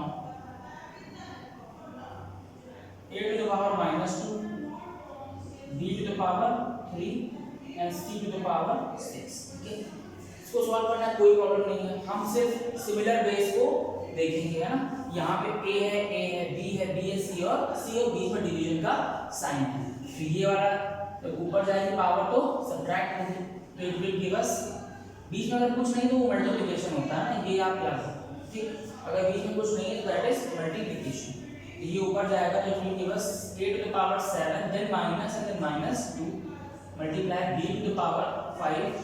a to the power -2 b to the power 3 and c to the power 6। ठीक है, इसको solve करना कोई problem नहीं है, हम सिर्फ similar base को देखेंगे, है ना। यहाँ पे a है b है b है c और बीच में डिवीजन का साइन है, तो ये वाला जब ऊपर जाएगी पावर तो सब्ट्रैक्ट होगी, तो इट विल गिव अस, बीच में अगर कुछ नहीं तो वो मल्टीप्लिकेशन होता है ना, ये आप याद रखो। ठीक, अगर बीच में कुछ नहीं है तो दैट इज मल्टीप्लिकेशन, ये ऊपर जाएगा तो it will give us a to the power 7 then minus and then -2 multiply b to the power 5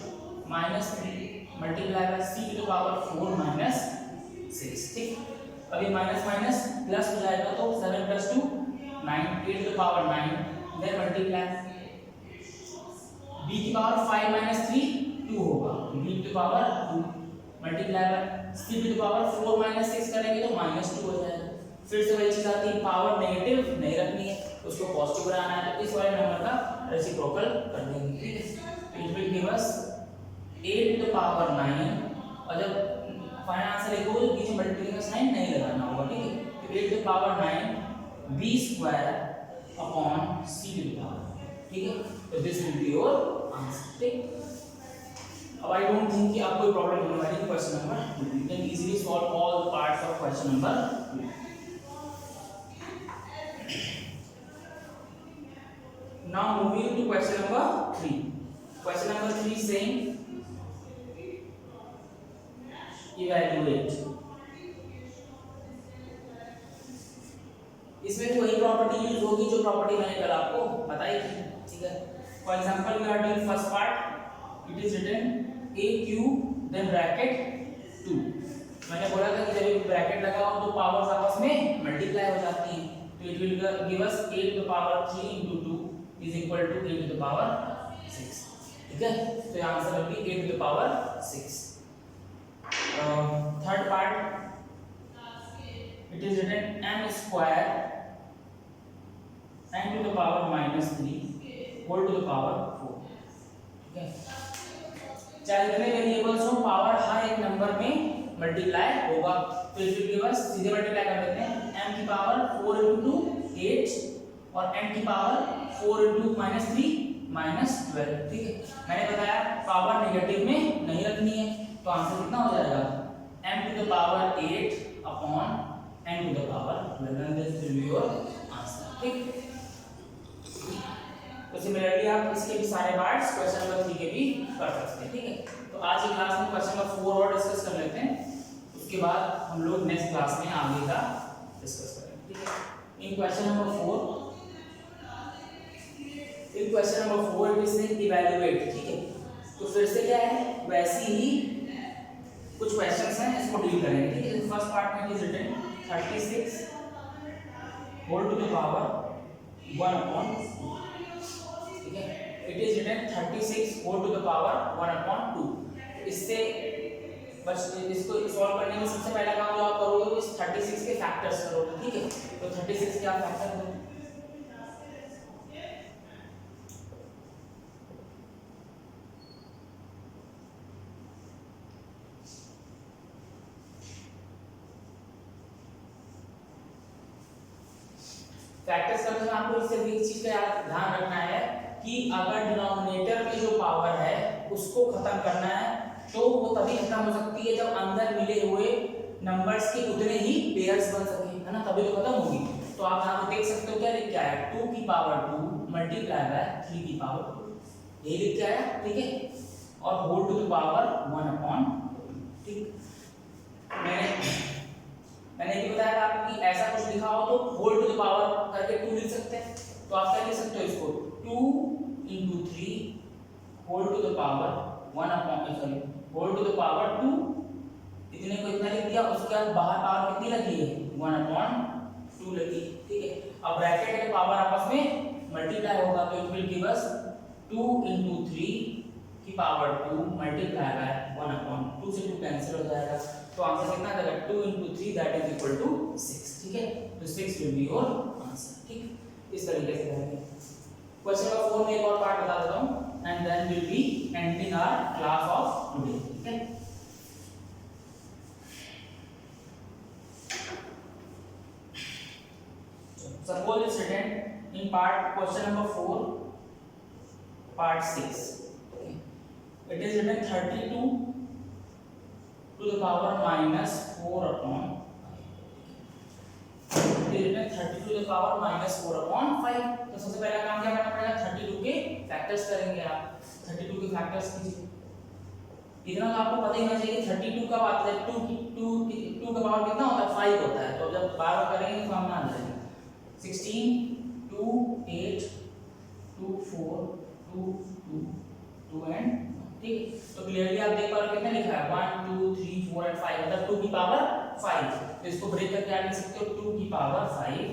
-3 multiply by c to the power 4 -6। ठीक, अब ये माइनस माइनस प्लस हो जाएगा तो 7 + 2 9 a to the power 9 then multiply b की पावर 5 - 3 2 होगा, b to the power 2 multiply by c to the power 4 -6 करेंगे तो -2 हो जाएगा। फिर से वही चीज आती है, पावर नेगेटिव नहीं रखनी है, उसको पॉजिटिव बनाना है, तो इस वाले नंबर का रेसिप्रोकल कर देंगे। ठीक है, it will give us a to the power 9 और जब फाइनल आंसर लिखोगे तो बीच में मल्टीप्लिकेशन का साइन नहीं लगाना होगा। ठीक है, तो a to the power 9 b square upon c to the power, ठीक है। तो this will be your answer, ठीक। अब आई डोंट थिंक कि आपको कोई प्रॉब्लम होने वाली है question number 2। You can easily solve all the parts of question number 2। Now moving to question number 3. Question number 3 is saying evaluate. इसमें भी वही प्रॉपर्टी यूज होगी जो प्रॉपर्टी मैंने कल आपको बताई थी, ठीक है। For example we are doing first part, it is written a q then bracket 2। मैंने बोला था कि जब एक ब्रैकेट लगा हो तो पावर्स आपस में मल्टीप्लाई हो जाती हैं, तो it will give us a to the power 3 into 2 is equal to a to the power 6, ठीक है। तो answer will B a to the power 6। Third part, it is written m square n to the power minus 3 whole to the power 4, ठीक है। चाहे जितने variables हो power हर एक number में मल्टीप्लाई होगा, तो इट विल गिव अस, सीधे मल्टीप्लाई कर देते हैं, m की पावर 4 into 8 और n की पावर 4 into -3 -12, ठीक है। मैंने बताया पावर नेगेटिव में नहीं रखनी है, तो आंसर कितना हो जाएगा m to the power 8 upon n to the power 12, and this will be your answer, ठीक। तो सिमिलरली आप इसके भी सारे पार्ट्स क्वेश्चन नंबर 3 के भी कर सकते हैं, ठीक है। तो आज की क्लास में क्वेश्चन नंबर 4 और डिस्कस कर लेते हैं, उसके बाद हम लोग नेक्स्ट क्लास में आगे का डिस्कस करेंगे, ठीक है। In question number 4 it is saying evaluate, ठीक है। तो फिर से क्या है, वैसी ही कुछ क्वेश्चंस हैं, इसको डील करेंगे, ठीक है। फर्स्ट पार्ट में is written 36 whole to the power 1 upon 2, ठीक है। It is written 36 whole to the power 1 upon 2। इससे बस इसको सॉल्व करने में सबसे पहला काम जो आप करोगे वो इस 36 के फैक्टर्स करोगे, ठीक है। तो 36 के आप फैक्टर करोगे, फैक्टर्स करने में आपको इससे एक चीज का ध्यान रखना है कि अगर डिनोमिनेटर में जो पावर है उसको खत्म करना है तो वो तभी खत्म हो सकती है जब अंदर मिले हुए नंबर्स के उतने ही पेयर्स बन सके, है ना, तभी तो खत्म होगी। तो आप यहाँ पे देख सकते हो क्या लिख के आया, 2 की पावर 2 मल्टीप्लाई बाय 3 की पावर 2, ये लिख के आया, ठीक है। और whole to the power 1 upon, ठीक। मैंने ये बताया था कि ऐसा कुछ लिखा हो तो होल टू द पावर करके 2 लिख सकते हैं, तो आप क्या लिख सकते हो इसको 2 into 3 whole to the power 1 upon, sorry, whole to the power 2, इतने को इतना लिख दिया, उसके बाद बाहर पावर कितनी लगी है 1 अपॉन 2 लगी, ठीक है। अब ब्रैकेट के पावर आपस में मल्टीप्लाई होगा, तो it will give us 2 into 3 की पावर 2 मल्टीप्लाई बाय 1 अपॉन 2 से 2 कैंसिल हो जाएगा, तो आंसर कितना आ जाएगा 2 into 3 that is equal to 6, ठीक है। तो 6 विल बी योर आंसर, ठीक। इस तरीके से करेंगे। क्वेश्चन नंबर 4 में एक और पार्ट बता देता हूं and then will be ending our class of today, ठीक है। Suppose it's written in part question number 4 part 6, okay. It is written 32 to the power minus 4 upon 5, it is written 32 to the power minus 4 upon 5। तो सबसे पहला काम क्या करना पड़ेगा, 32 के फैक्टर्स करेंगे आप, 32 के फैक्टर्स कीजिए। इतना तो आपको पता ही होना चाहिए 32 का बात है, 2 का पावर कितना होता है 5 होता है, तो जब बार बार करेंगे तो हम मान जाएंगे 16 2 8 2 4 2 2 2 एंड, ठीक। तो क्लियरली आप देख पा रहे हो कितना लिखा है 1 2 3 4 एंड 5, मतलब 2 की पावर 5। तो इसको ब्रेक करके आप लिख सकते हो 2 की पावर 5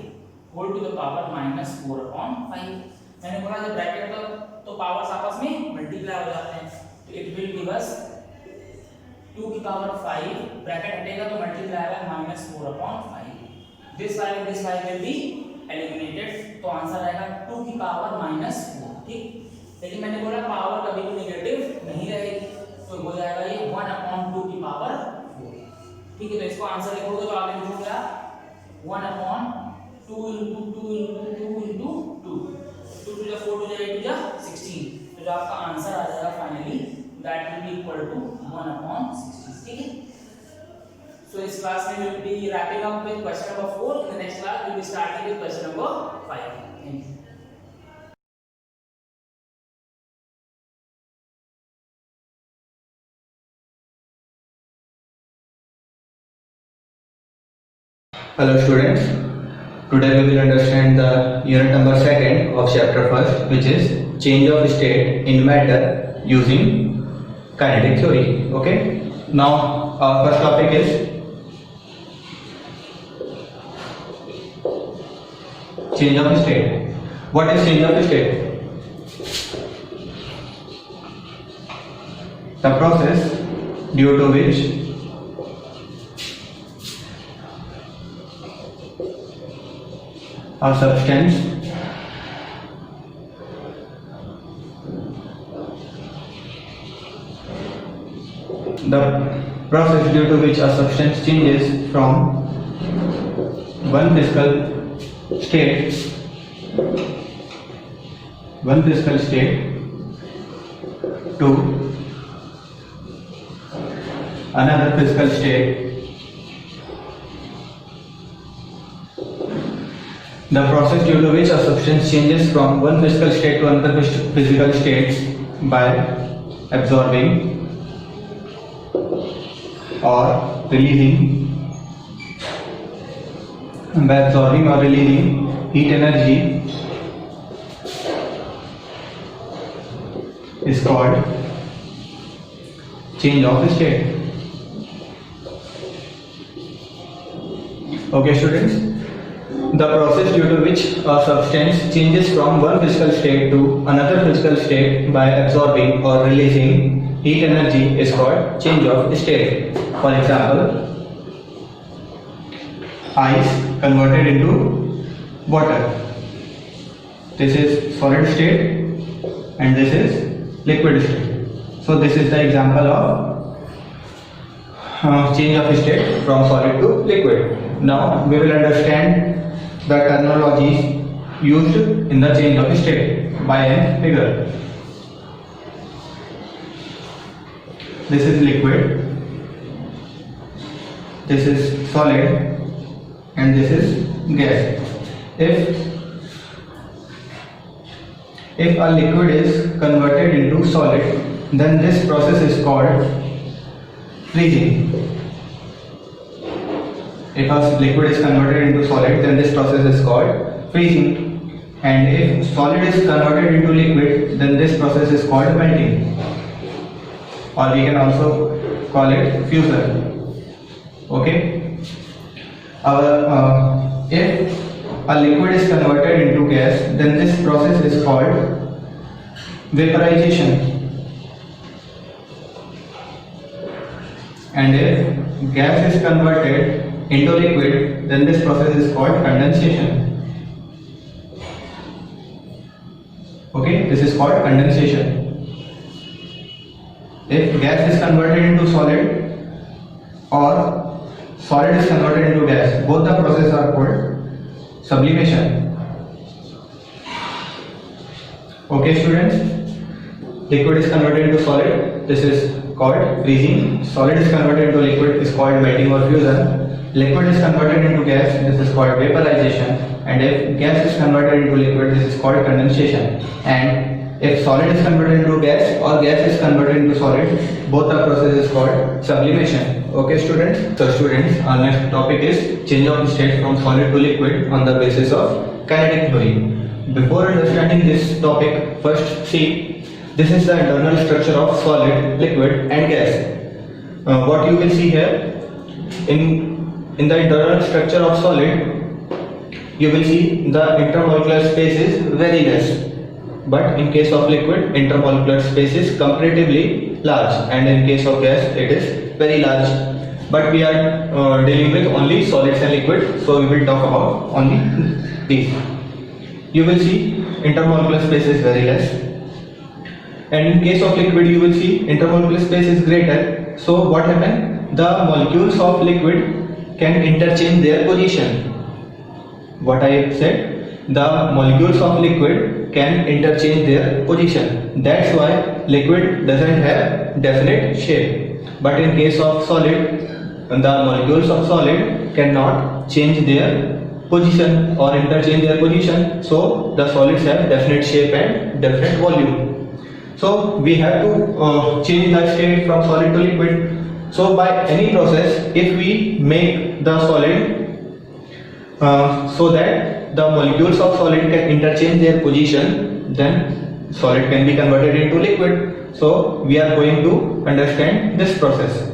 whole to the power minus 4 upon 5। मैंने बोला जब ब्रैकेट तो पावर्स आपस में मल्टीप्लाई हो जाते हैं, तो इट विल गिव अस 2 की पावर 5 ब्रैकेट हटेगा तो multiply by minus 4 upon 5। This 5 will be eliminated, तो आंसर आएगा 2 की पावर माइनस 4, ठीक। लेकिन मैंने बोला पावर कभी भी नेगेटिव नहीं रहेगी, तो हो जाएगा ये 1 अपॉन 2 की पावर 4, ठीक है। तो इसको आंसर लिखोगे तो आगे लिखोगे आप 1 upon 2 into 2 into 2 into 2, 2 to the 4 to the 8 to the 16, तो जो आपका आंसर आ जाएगा finally that will be equal to 1/16, ठीक है। So this class we will be wrapping up with question number 4. In the next class we will be starting with question number 5. Thank you. Hello students, today we will understand the unit number 2 of chapter 1, which is change of state in matter using kinetic theory. Okay, now our first topic is change of state. What is change of state? The process due to which a substance changes from one physical state to another physical state. The process due to which a substance changes from one physical state to another physical state by absorbing or releasing heat energy is called change of state. Okay students, the process due to which a substance changes from one physical state to another physical state by absorbing or releasing heat energy is called change of state. For example, ice converted into water. This is solid state and this is liquid state. So this is the example of change of state from solid to liquid. Now we will understand the terminologies used in the change of state by a figure. This is liquid, this is solid, and this is gas. If a liquid is converted into solid, then this process is called freezing. If a liquid is converted into solid, then this process is called freezing. And if solid is converted into liquid, then this process is called melting. Or we can also call it fusion. Okay. If a liquid is converted into gas, then this process is called vaporization. And if gas is converted into liquid, then this process is called condensation. Okay, this is called condensation. If gas is converted into solid or solid is converted into gas, both the processes are called sublimation. Okay students, liquid is converted into solid, this is called freezing. Solid is converted into liquid is called melting or fusion. Liquid is converted into gas, this is called vaporization, and if gas is converted into liquid, this is called condensation. And if solid is converted into gas or gas is converted into solid, both the process is called sublimation. Okay students? So students, our next topic is change of state from solid to liquid on the basis of kinetic theory. Before understanding this topic, first see, this is the internal structure of solid, liquid and gas. What you will see here, in the internal structure of solid, you will see the intermolecular space is very less, but in case of liquid, intermolecular space is comparatively large, and in case of gas it is very large. But we are dealing with only solids and liquid, so we will talk about only these. You will see intermolecular space is very less, and in case of liquid you will see intermolecular space is greater. So what happens? The molecules of liquid can interchange their position. what I said, the molecules of liquid can interchange their position. That's why liquid doesn't have definite shape. But in case of solid, the molecules of solid cannot change their position or interchange their position. So the solids have definite shape and definite volume. So we have to change the state from solid to liquid. So by any process, if we make the solid so that the molecules of solid can interchange their position, then solid can be converted into liquid. So we are going to understand this process.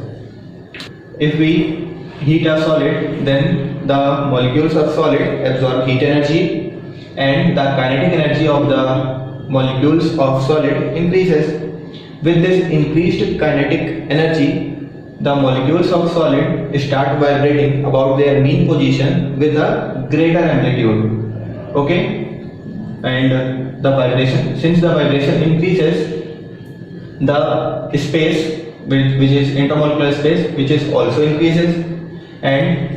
If we heat a solid, then the molecules of solid absorb heat energy and the kinetic energy of the molecules of solid increases. With this increased kinetic energy, the molecules of solid start vibrating about their mean position with a greater amplitude. Okay, and the vibration, since the vibration increases, the space which is intermolecular space, which is also increases, and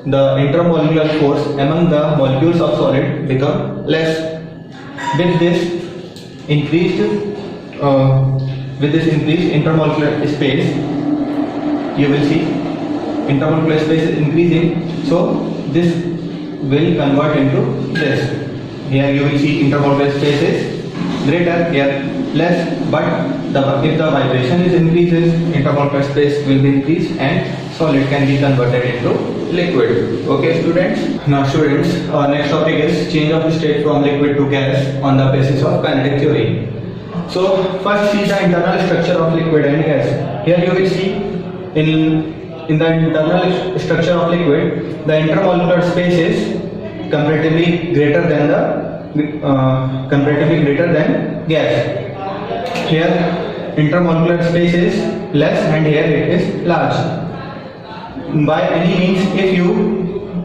the intermolecular force among the molecules of solid become less. With this increased intermolecular space, you will see intermolecular space is increasing. So this will convert into this. Here you will see intermolecular space is greater, here less. But if the vibration is increases, intermolecular space will be increased and solid can be converted into liquid. Okay, students. Now students, our next topic is change of state from liquid to gas on the basis of kinetic theory. So first see the internal structure of liquid and gas. Here you will see in the internal structure of liquid, the intermolecular space is comparatively greater than gas. Here intermolecular space is less and here it is large. By any means, if you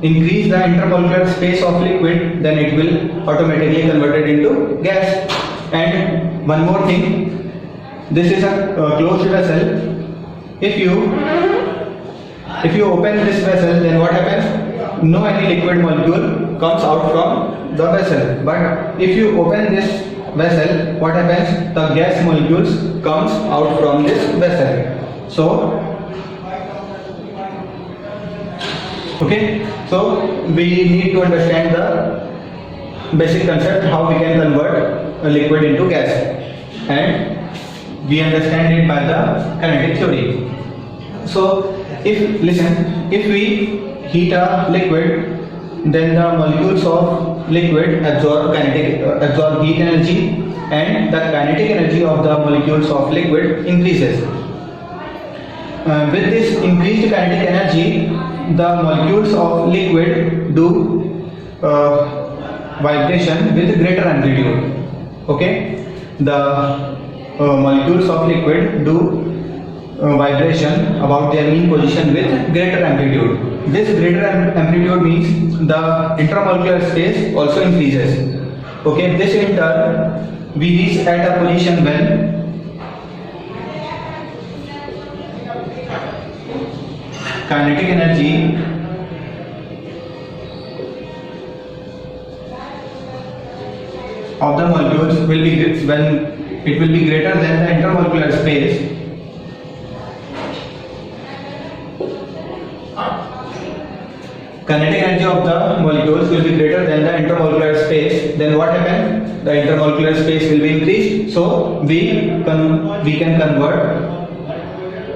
increase the intermolecular space of liquid, then it will automatically convert it into gas. And one more thing, this is a closed vessel. If you open this vessel, then what happens? No any liquid molecule comes out from the vessel. But if you open this vessel, what happens? The gas molecules comes out from this vessel. So okay, so we need to understand the basic concept how we can convert a liquid into gas, and we understand it by the kinetic theory. So if we heat a liquid, then the molecules of liquid absorb heat energy, and the kinetic energy of the molecules of liquid increases. With this increased kinetic energy, the molecules of liquid do vibration with greater amplitude. Okay, the molecules of liquid do vibration about their mean position with greater amplitude. This greater amplitude means the intermolecular space also increases. Okay, this in turn we reach at a position when kinetic energy of the molecules will be when it will be greater than the intermolecular space. Kinetic energy of the molecules will be greater than the intermolecular space. Then what happens? The intermolecular space will be increased. So we can convert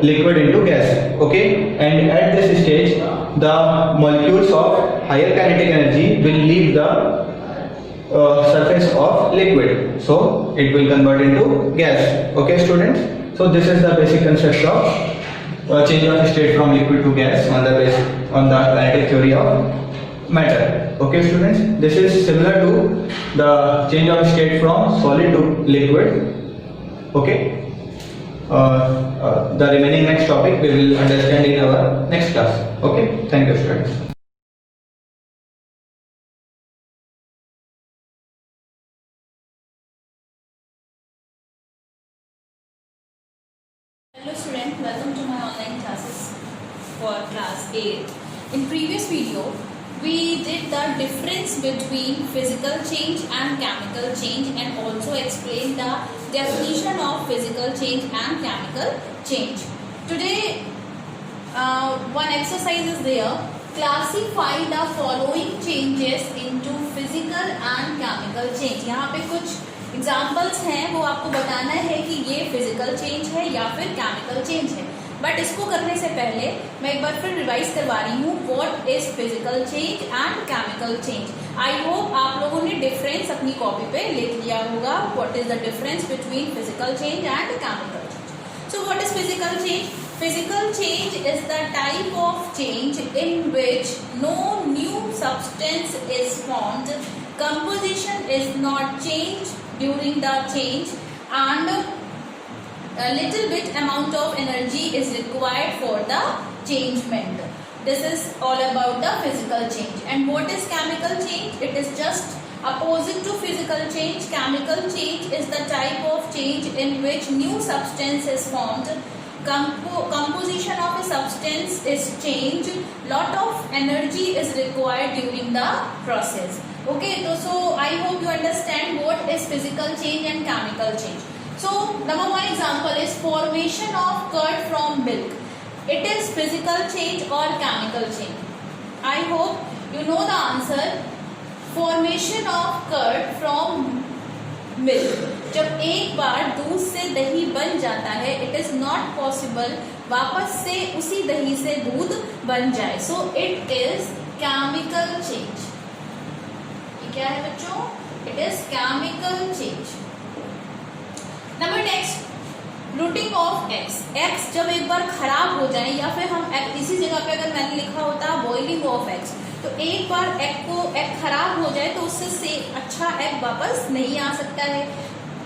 liquid into gas. Okay, and at this stage, the molecules of higher kinetic energy will leave the surface of liquid. So it will convert into gas. Okay, students. So this is the basic concept of change of state from liquid to gas on the kinetic theory of matter. Okay, students. This is similar to the change of state from solid to liquid. Okay. The remaining next topic we will understand in our next class. Okay, thank you, students. Hello student, welcome to my online classes for class 8. In previous video, we did the difference between physical change and chemical change, and also explained the definition of physical change and chemical change. Today one exercise is there. Classify the following changes into physical and chemical change. यहाँ पे कुछ examples हैं, वो आपको बताना है कि ये फिजिकल चेंज है या फिर केमिकल चेंज है. बट इसको करने से पहले मैं एक बार फिर रिवाइज करवा रही हूँ what is physical change and chemical change. I hope आप लोगों ने डिफरेंस अपनी कॉपी पे लिख लिया होगा. What is the difference between physical change and chemical change. So what is physical change? Physical change is the type of change in which no new substance is formed, composition is not changed during the change, and a little bit amount of energy is required for the changement. This is all about the physical change. And what is chemical change? It is just opposite to physical change. Chemical change is the type of change in which new substance is formed, composition of a substance is changed, lot of energy is required during the process. Okay, so I hope you understand what is physical change and chemical change. So number one example is formation of curd from milk. It is physical change or chemical change? I hope you know the answer. Formation of curd from milk. जब एक बार दूध से दही बन जाता है, it is not possible वापस से उसी दही से दूध बन जाए. So it is chemical change. ये क्या है बच्चों? It is chemical change. Number next, routing of eggs. Eggs जब एक बार खराब हो जाए, या फिर हम इसी जगह पे अगर मैंने लिखा होता बॉइलिंग ऑफ एग्स, तो एक बार एग खराब हो जाए तो उससे अच्छा एग वापस नहीं आ सकता है.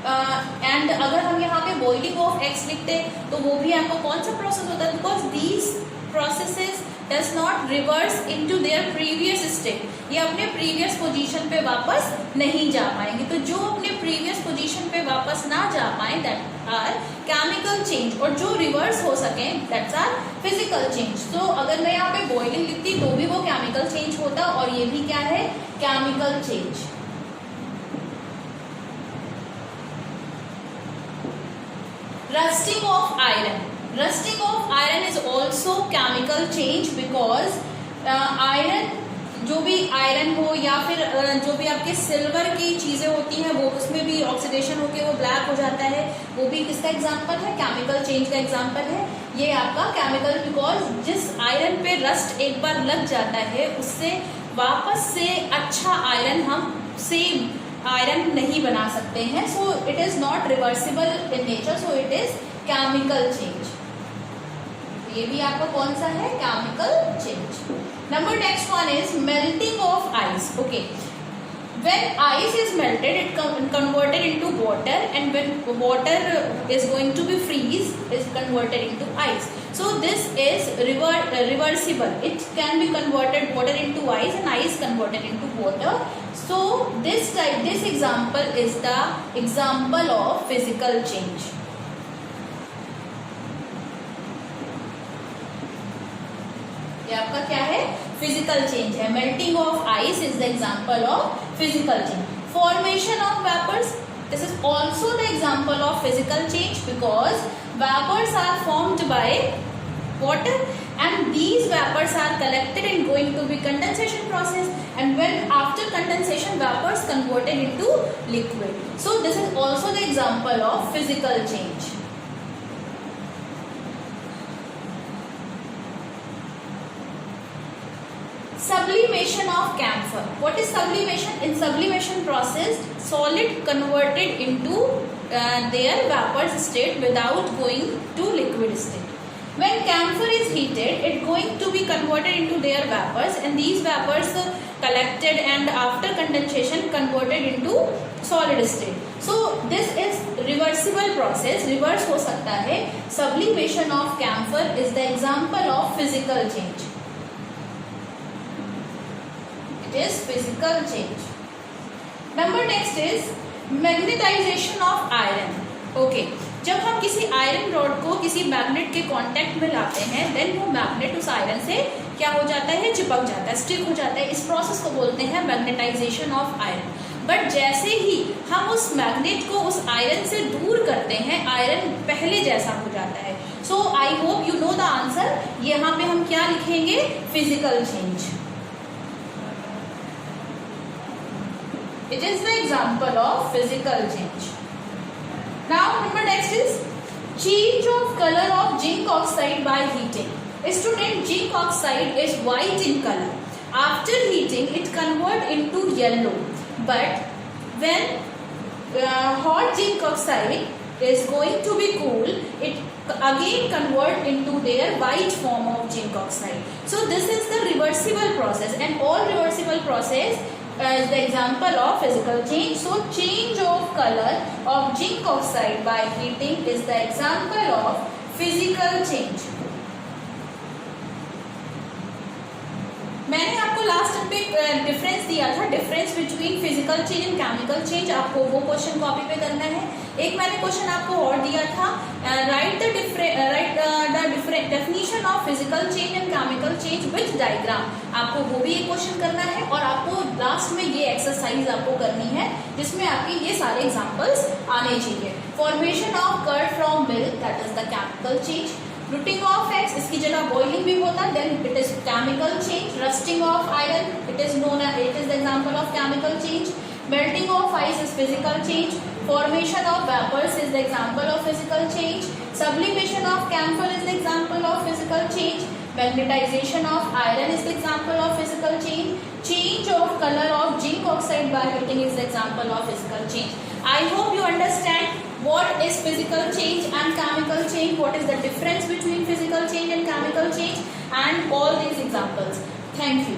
एंड अगर हम यहाँ पे बॉइलिंग ऑफ एग्स लिखते तो वो भी आपको कौन सा प्रोसेस होता है? Because these processes does not reverse into their previous state. ये अपने प्रीवियस पोजीशन पे वापस नहीं जा पाएंगे. तो जो अपने प्रीवियस पोजीशन पे वापस ना जा पाए, दैट आर केमिकल चेंज. और जो रिवर्स हो सके, दैट्स आर फिजिकल चेंज. तो अगर मैं यहाँ पे बॉइलिंग लिखती तो भी वो केमिकल चेंज होता, और ये भी क्या है? Chemical change. Rusting of iron. Rusting of iron is also chemical change because iron, जो भी आयरन हो या फिर जो भी आपके सिल्वर की चीजें होती हैं, वो उसमें भी ऑक्सीडेशन होके वो ब्लैक हो जाता है. वो भी किसका एग्जांपल है? केमिकल चेंज का एग्जांपल है. ये आपका केमिकल, बिकॉज जिस आयरन पे रस्ट एक बार लग जाता है, उससे वापस से अच्छा आयरन हम सेम आयरन नहीं बना सकते हैं. So it is not reversible in nature. So it is chemical change. ये भी आपका कौन सा है? Chemical change. Number next one is melting of ice. Okay, when ice is melted, it converted into water, and when water is going to be freeze, is converted into ice. So this is reversible. It can be converted water into ice and ice converted into water. So this example is the example of physical change. ये आपका क्या है? Physical change है. Melting of ice is the example of physical change. Formation of vapours, this is also the example of physical change because vapors are formed by water, and these vapors are collected and going to be condensation process, and when after condensation vapors converted into liquid. So this is also the example of physical change. Sublimation of camphor. What is sublimation? In sublimation process, solid converted into their vapor state without going to liquid state. When camphor is heated, it going to be converted into their vapors, and these vapors collected and after condensation converted into solid state. So this is reversible process. Reverse हो सकता है. Sublimation of camphor is the example of physical change. Is physical change. Number next is magnetization of iron. Okay, जब हम किसी iron rod को किसी magnet के contact में लाते हैं, देन वो मैग्नेट उस आयरन से क्या हो जाता है, चिपक जाता है, स्टिक हो जाता है। इस प्रोसेस को बोलते हैं मैग्नेटाइजेशन ऑफ आयरन। बट जैसे ही हम उस मैग्नेट को उस आयरन से दूर करते हैं, आयरन पहले जैसा हो जाता है। So I hope you know the answer. यहाँ पे हम क्या लिखेंगे, physical change. It is the example of physical change. Now number next is change of color of zinc oxide by heating. Student, zinc oxide is white in color. After heating, it convert into yellow. But when hot zinc oxide is going to be cool, it again convert into their white form of zinc oxide. So this is the reversible process, and all reversible process is the example of physical change. So change of color of zinc oxide by heating is the example of physical change. मैंने आपको last time पे difference दिया था, difference between physical change and chemical change. आपको वो question copy पे करना है। एक मैंने क्वेश्चन आपको और दिया था, right the definition of physical change and chemical change with diagram. आपको वो भी एक क्वेश्चन करना है, और आपको लास्ट में ये एक्सरसाइज आपको करनी है जिसमें आपके ये सारे एग्जाम्पल्स आने चाहिए। Formation of curd from milk, that is the chemical change. Rotting of eggs, इसकी जगह बॉइलिंग भी होता, then it is chemical change. Rusting of iron, it is known as, it is the example of chemical change. Melting of ice is physical change. Formation of vapours is the example of physical change. Sublimation of camphor is the example of physical change. Magnetisation of iron is the example of physical change. Change of color of zinc oxide by heating is the example of physical change. I hope you understand what is physical change and chemical change, what is the difference between physical change and chemical change, and all these examples. Thank you.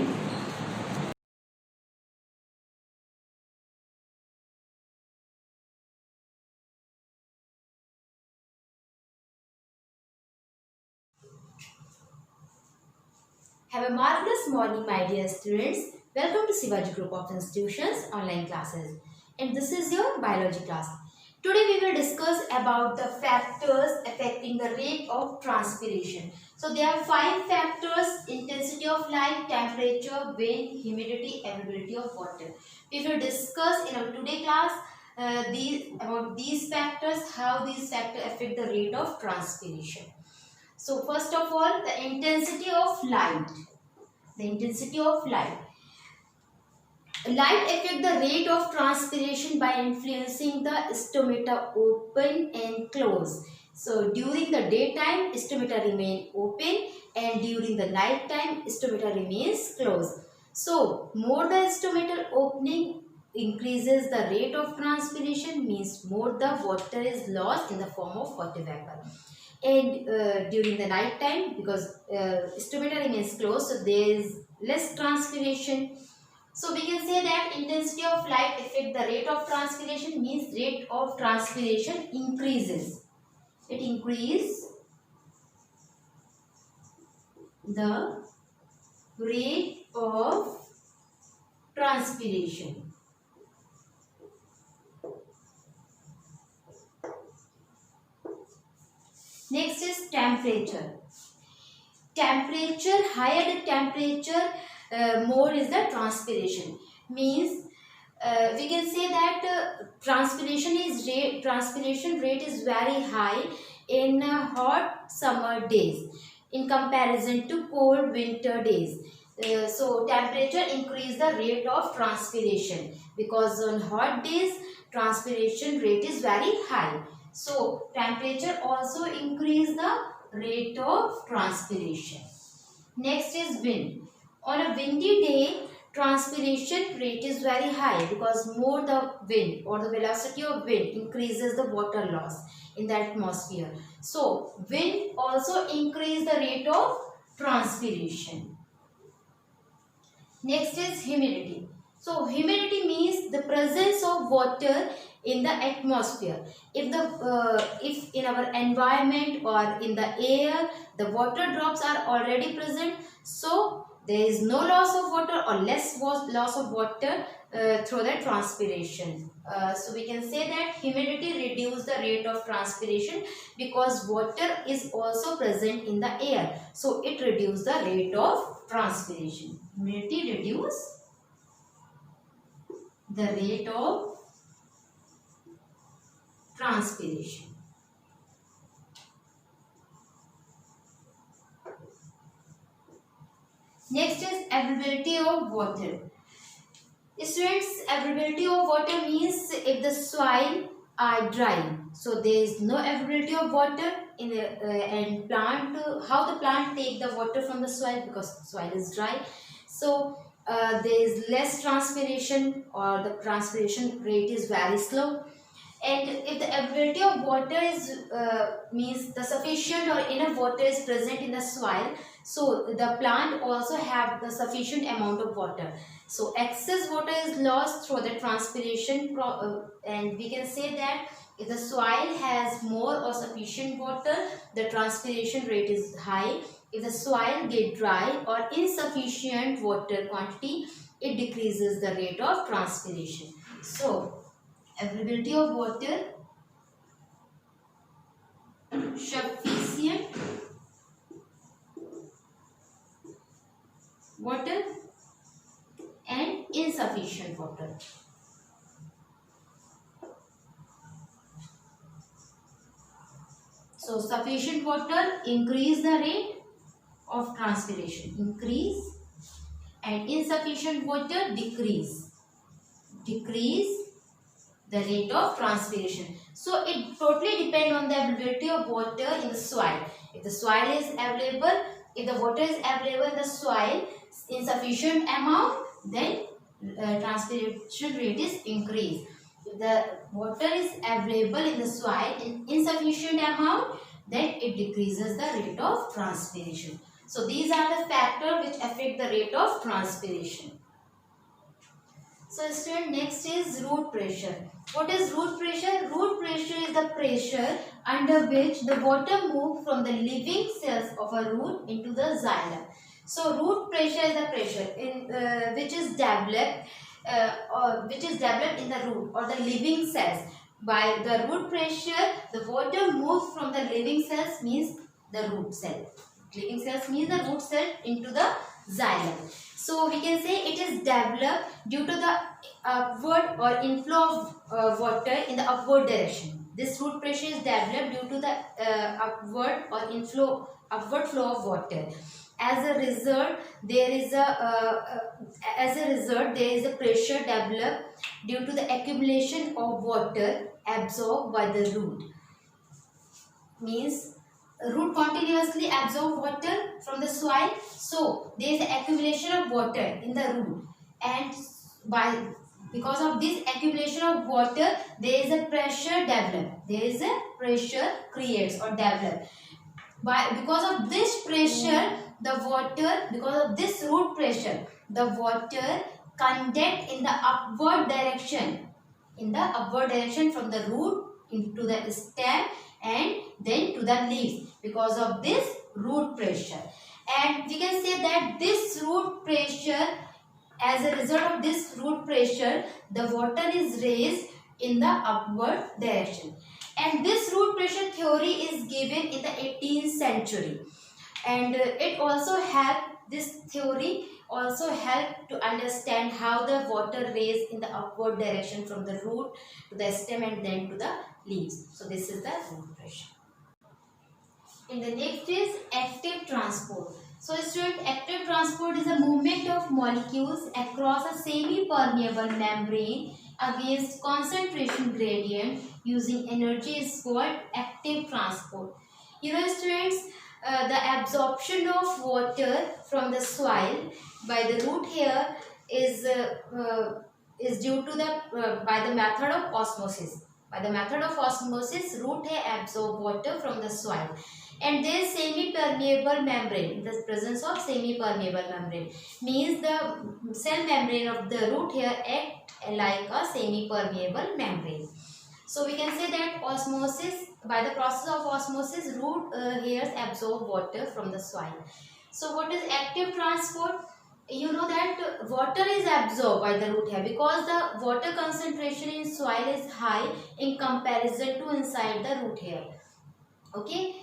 Have a marvelous morning, my dear students. Welcome to Shivaji Group of Institutions online classes, and this is your biology class. Today we will discuss about the factors affecting the rate of transpiration. So there are 5 factors: intensity of light, temperature, wind, humidity, availability of water. We will discuss in our today class about these factors, how these factors affect the rate of transpiration. So first of all, the intensity of light. The intensity of light. Light affects the rate of transpiration by influencing the stomata open and close. So during the daytime, stomata remain open, and during the night time, stomata remains closed. So more the stomatal opening increases the rate of transpiration, means more the water is lost in the form of water vapor. And during the night time, because stomata remains closed, so there is less transpiration. So we can say that intensity of light affect the rate of transpiration, means rate of transpiration increases. It increases the rate of transpiration. Next is temperature. Temperature, higher the temperature, more is the transpiration. Means we can say that transpiration rate is very high in hot summer days in comparison to cold winter days. So temperature increase the rate of transpiration, because on hot days transpiration rate is very high. So temperature also increase the rate of transpiration. Next is wind. On a windy day, transpiration rate is very high, because more the wind or the velocity of wind increases the water loss in the atmosphere. So wind also increase the rate of transpiration. Next is humidity. So humidity means the presence of water in the atmosphere. If in our environment or in the air the water drops are already present, so there is no loss of water or less loss of water through the transpiration. So we can say that humidity reduces the rate of transpiration because water is also present in the air. So it reduces the rate of transpiration. Humidity reduces the rate of transpiration. Next is availability of water. Students, availability of water means if the soil are dry, so there is no availability of water in the and plant. How the plant take the water from the soil, because soil is dry, so there is less transpiration or the transpiration rate is very slow. And if the availability of water is means the sufficient or enough water is present in the soil, so the plant also have the sufficient amount of water. So excess water is lost through the transpiration, and we can say that if the soil has more or sufficient water, the transpiration rate is high. If the soil get dry or insufficient water quantity, it decreases the rate of transpiration. So availability of water, sufficient water and insufficient water. So sufficient water increase the rate of transpiration, increase, and insufficient water decrease the rate of transpiration. So it totally depends on the availability of water in the soil. If the soil is available, if the water is available in the soil in sufficient amount, then transpiration rate is increased. If the water is available in the soil in insufficient amount, then it decreases the rate of transpiration. So these are the factors which affect the rate of transpiration. So student, next is root pressure. What is root pressure? Root pressure is the pressure under which the water moves from the living cells of a root into the xylem. So root pressure is the pressure which is developed in the root or the living cells. By the root pressure, the water moves from the living cells, means the root cell. Living cells means the root cell into the xylem. So we can say it is developed due to the upward or inflow of water in the upward direction. This root pressure is developed due to the upward or upward flow of water. As a result, there is a pressure developed due to the accumulation of water absorbed by the root. Means root continuously absorb water from the soil, so there is accumulation of water in the root, and because of this accumulation of water, there is a pressure developed. There is a pressure creates or developed. Because of this pressure, because of this root pressure, the water conduct in the upward direction, from the root into the stem and then to the leaves, because of this root pressure. And we can say that this root pressure, as a result of this root pressure, the water is raised in the upward direction. And this root pressure theory is given in the 18th century, and this theory also helped to understand how the water raised in the upward direction from the root to the stem and then to the leaves. So this is the root pressure. And the next is active transport. So student, active transport is a movement of molecules across a semi-permeable membrane against concentration gradient using energy is called active transport. You know students, the absorption of water from the soil by the root hair is due to by the method of osmosis. By the method of osmosis, root hair absorb water from the soil, and there is semi-permeable membrane. The presence of semi-permeable membrane means the cell membrane of the root hair act like a semi-permeable membrane. So we can say that by the process of osmosis, root hairs absorb water from the soil. So what is active transport? you know that water is absorbed by the root hair because the water concentration in soil is high in comparison to inside the root hair. Okay,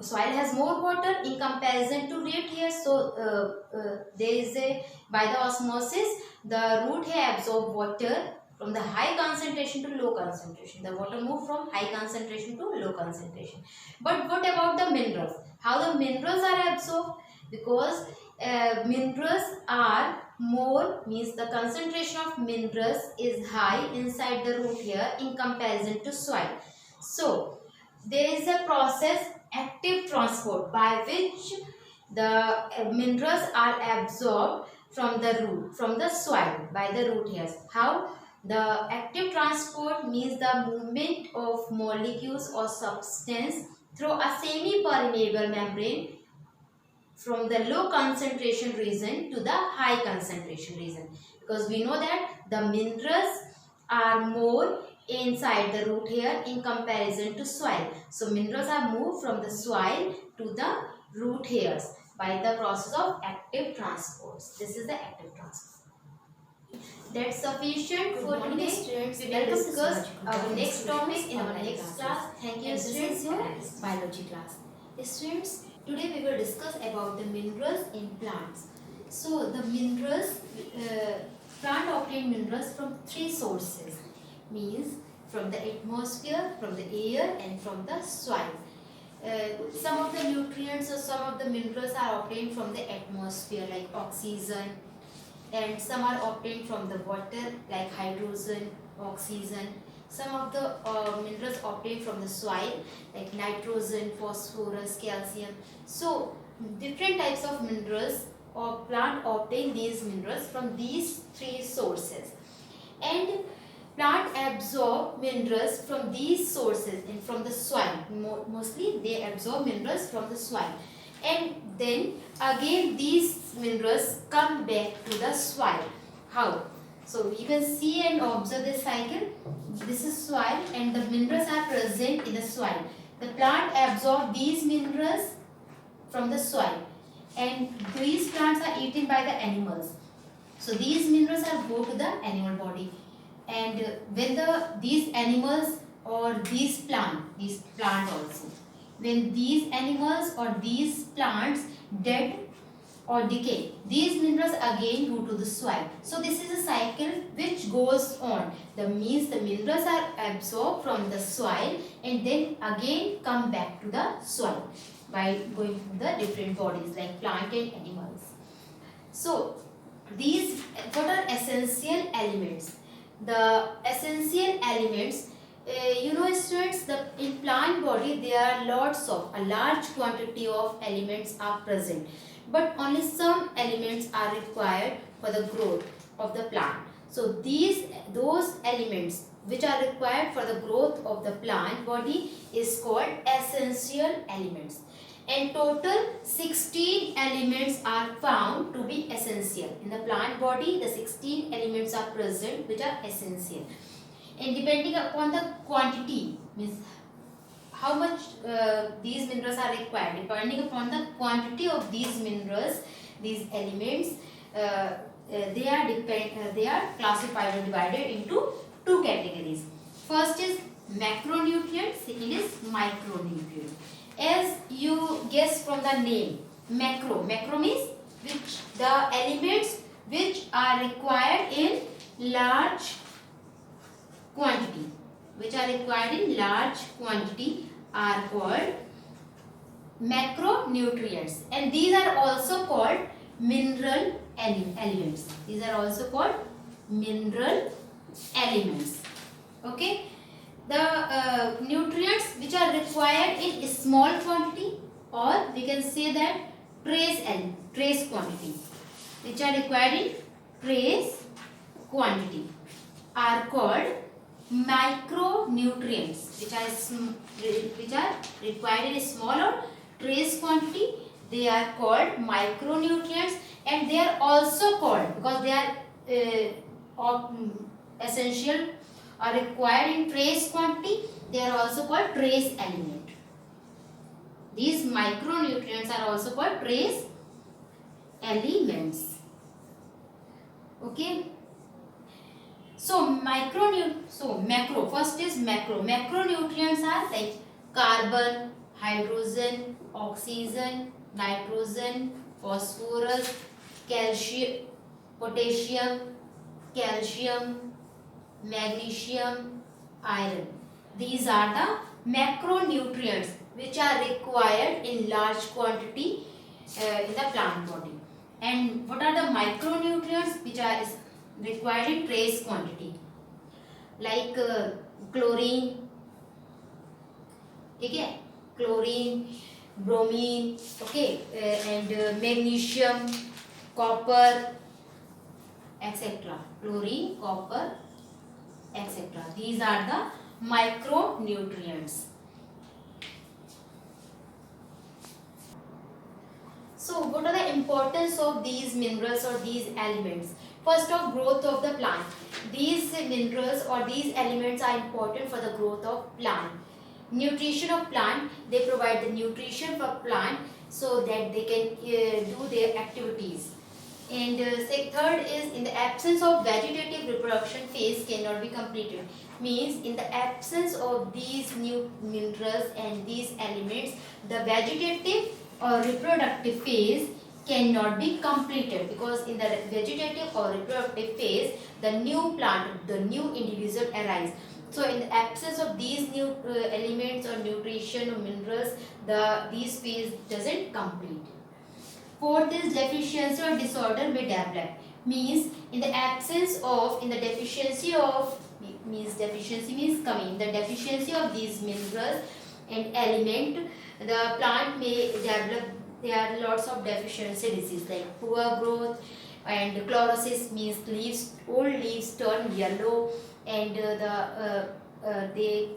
soil has more water in comparison to root hair, so there is a, by the osmosis the root hair absorb water from the high concentration to low concentration. The water move from high concentration to low concentration. But what about the minerals? How the minerals are absorbed? Because minerals are more, means the concentration of minerals is high inside the root hair in comparison to soil. So there is a process, active transport, by which the minerals are absorbed from the root, from the soil by the root hairs. How? The active transport means the movement of molecules or substance through a semi-permeable membrane from the low concentration region to the high concentration region, because we know that the minerals are more inside the root hair in comparison to soil. So minerals are moved from the soil to the root hairs by the process of active transports. This is the active transport. That's sufficient for today. students. We will discuss our next topic in our next class. Thank you, And this students. is your Biology class. Students, today we will discuss about the minerals in plants. So the minerals, plant obtain minerals from three sources, means from the atmosphere, from the air, and from the soil. Some of the nutrients or some of the minerals are obtained from the atmosphere, like oxygen, and some are obtained from the water, like hydrogen, oxygen. Some of the minerals obtained from the soil, like nitrogen, phosphorus, calcium. So different types of minerals or plant obtain these minerals from these three sources, and plant absorb minerals from these sources and from the soil. Mostly they absorb minerals from the soil, and then again these minerals come back to the soil. How? So you can see and observe this cycle. This is soil and the minerals are present in the soil. The plant absorb these minerals from the soil, and these plants are eaten by the animals. So these minerals are go to the animal body, and when these animals or these plant also, when these animals or these plants dead or decay, these minerals again go to the soil. So this is a cycle which goes on. That means the minerals are absorbed from the soil and then again come back to the soil by going to the different bodies like plant and animals. So these, what are essential elements? The essential elements, you know students, in plant body there are a large quantity of elements are present, but only some elements are required for the growth of the plant. So those elements which are required for the growth of the plant body is called essential elements. And total 16 elements are found to be essential. In the plant body, the 16 elements are present which are essential. And depending upon the quantity, means how much these minerals are required, depending upon the quantity of these minerals, these elements, they are classified or divided into two categories. First is macronutrients, second is micronutrients. As you guess from the name, macro means which the elements which are required in large quantity, are called macronutrients, and these are also called mineral elements. Okay. The nutrients which are required in small quantity, or we can say that trace quantity, which are required in trace quantity, are called micronutrients, which are required in small or trace quantity. They are called micronutrients, and they are also called, because they are essential, are required in trace quantity, they are also called trace element. These micronutrients are also called trace elements. Okay. So macro. First is macro. Macronutrients are like carbon, hydrogen, oxygen, nitrogen, phosphorus, calcium, potassium, calcium, magnesium, iron. These are the macronutrients which are required in large quantity in the plant body. And what are the micronutrients which are required in trace quantity? Like chlorine, ठीक है, chlorine, bromine, okay, and magnesium, copper, etc. Chlorine, copper, etc. These are the micronutrients. So what are the importance of these minerals or these elements? First of growth of the plant. These minerals or these elements are important for the growth of plant. Nutrition of plant, they provide the nutrition for plant so that they can do their activities. And third is, in the absence of vegetative reproduction, phase cannot be completed. Means in the absence of these new minerals and these elements, the vegetative or reproductive phase cannot be completed, because in the vegetative or reproductive phase the new plant, the new individual arise. So in the absence of these new elements or nutrition or minerals, these phase doesn't complete. Fourth is deficiency or disorder may develop. Means in the absence of, in the deficiency of, deficiency means coming, the deficiency of these minerals and element, the plant may develop, there are lots of deficiency disease like poor growth, and chlorosis means leaves, old leaves turn yellow, and they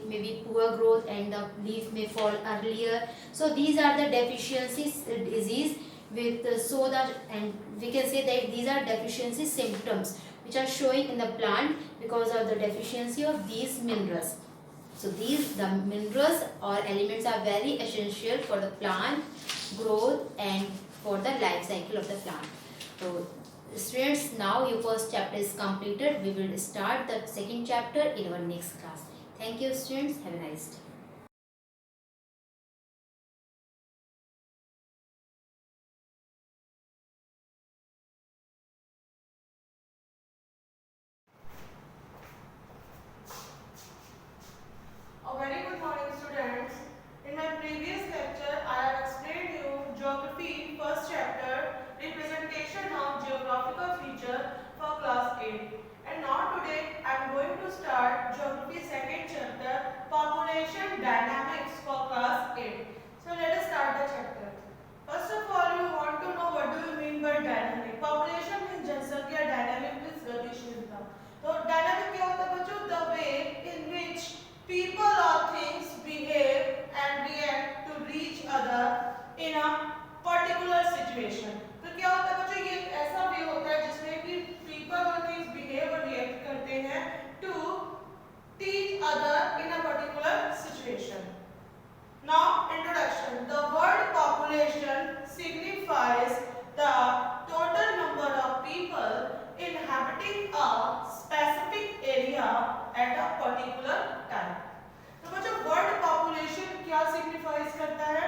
may be poor growth and the leaf may fall earlier. So these are the deficiencies disease with so that, and we can say that these are deficiency symptoms which are showing in the plant because of the deficiency of these minerals. So the minerals or elements are very essential for the plant growth and for the life cycle of the plant. So students, now your first chapter is completed. We will start the second chapter in our next class. Thank you students. Have a nice day. A very good morning students. In my previous lecture I have explained you geography first chapter, representation of geographical feature for class 8. And now today I am going to start geography second chapter, population dynamics for class 8. So let us start the chapter. First of all, you want to know what do you mean by dynamic. Population means जनसंख्या, dynamic means गतिशीलता. तो dynamic क्या होता है बच्चों? The way in which people or things behave and react to each other in a particular situation. तो क्या होता है बच्चों? ये ऐसा वे होता है जिसमें कि people or things behave और react करते हैं to each other in a particular situation. Now introduction. The word population signifies the total number of people inhabiting a specific area at a particular time. तो बच्चों word population क्या signifies करता है?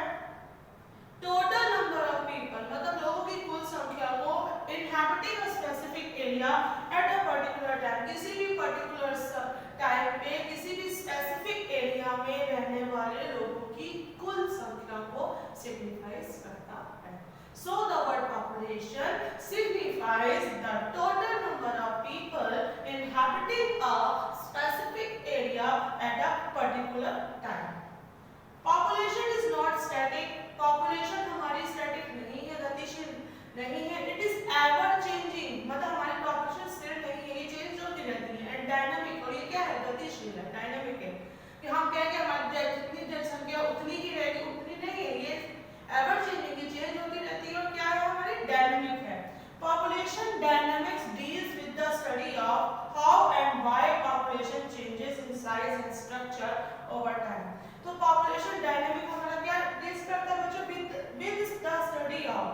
Total number of people, मतलब लोगों की कुल संख्या को inhabiting a specific area at a particular time, किसी भी पर्टिकुलर टाइम पे किसी भी स्पेसिफिक एरिया में रहने वाले लोगों की कुल संख्या को सिग्निफाइज करता है. So the word population signifies the total number of people inhabiting a specific area at a particular time. Population is not static. Population हमारी static नहीं है, गतिशील नहीं है. It is ever changing. मतलब हमारी population स्थिर नहीं है, ये change होती रहती है. And dynamic, और ये क्या है? गतिशील है, dynamic है. कि हम कह के हमारी जितनी जनसंख्या उतनी ही रहेगी, उतनी नहीं है. ये ever changing, ये change होती रहती है. और क्या है? हमारी dynamic है. Population dynamics deals with the study of how and why population changes in size and structure over time. तो population dynamic हमारा क्या deals करता है बच्चों? With the study of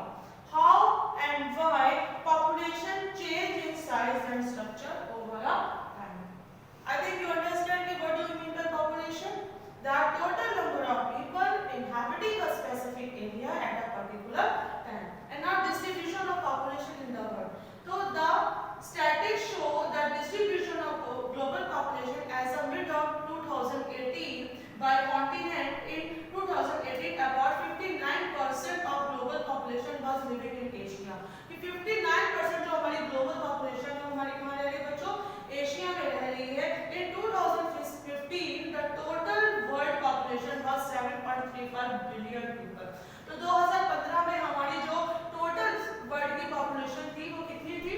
how and why population size and structure over a time. I think you understand what do you mean by population? The total number of people inhabiting a specific area at a particular time, and not distribution of population in the world. So the statistics show that distribution of global population as of mid of 2018 by continent. In 2018, about 59% of global population was living in Asia. 59% जो हमारी global population जो हमारी कहाँ रह रही है बच्चों? Asia में रह रही है. In 2015, the total world population was 7.35 billion people. तो 2015 में हमारी जो total world की population थी वो कितनी थी?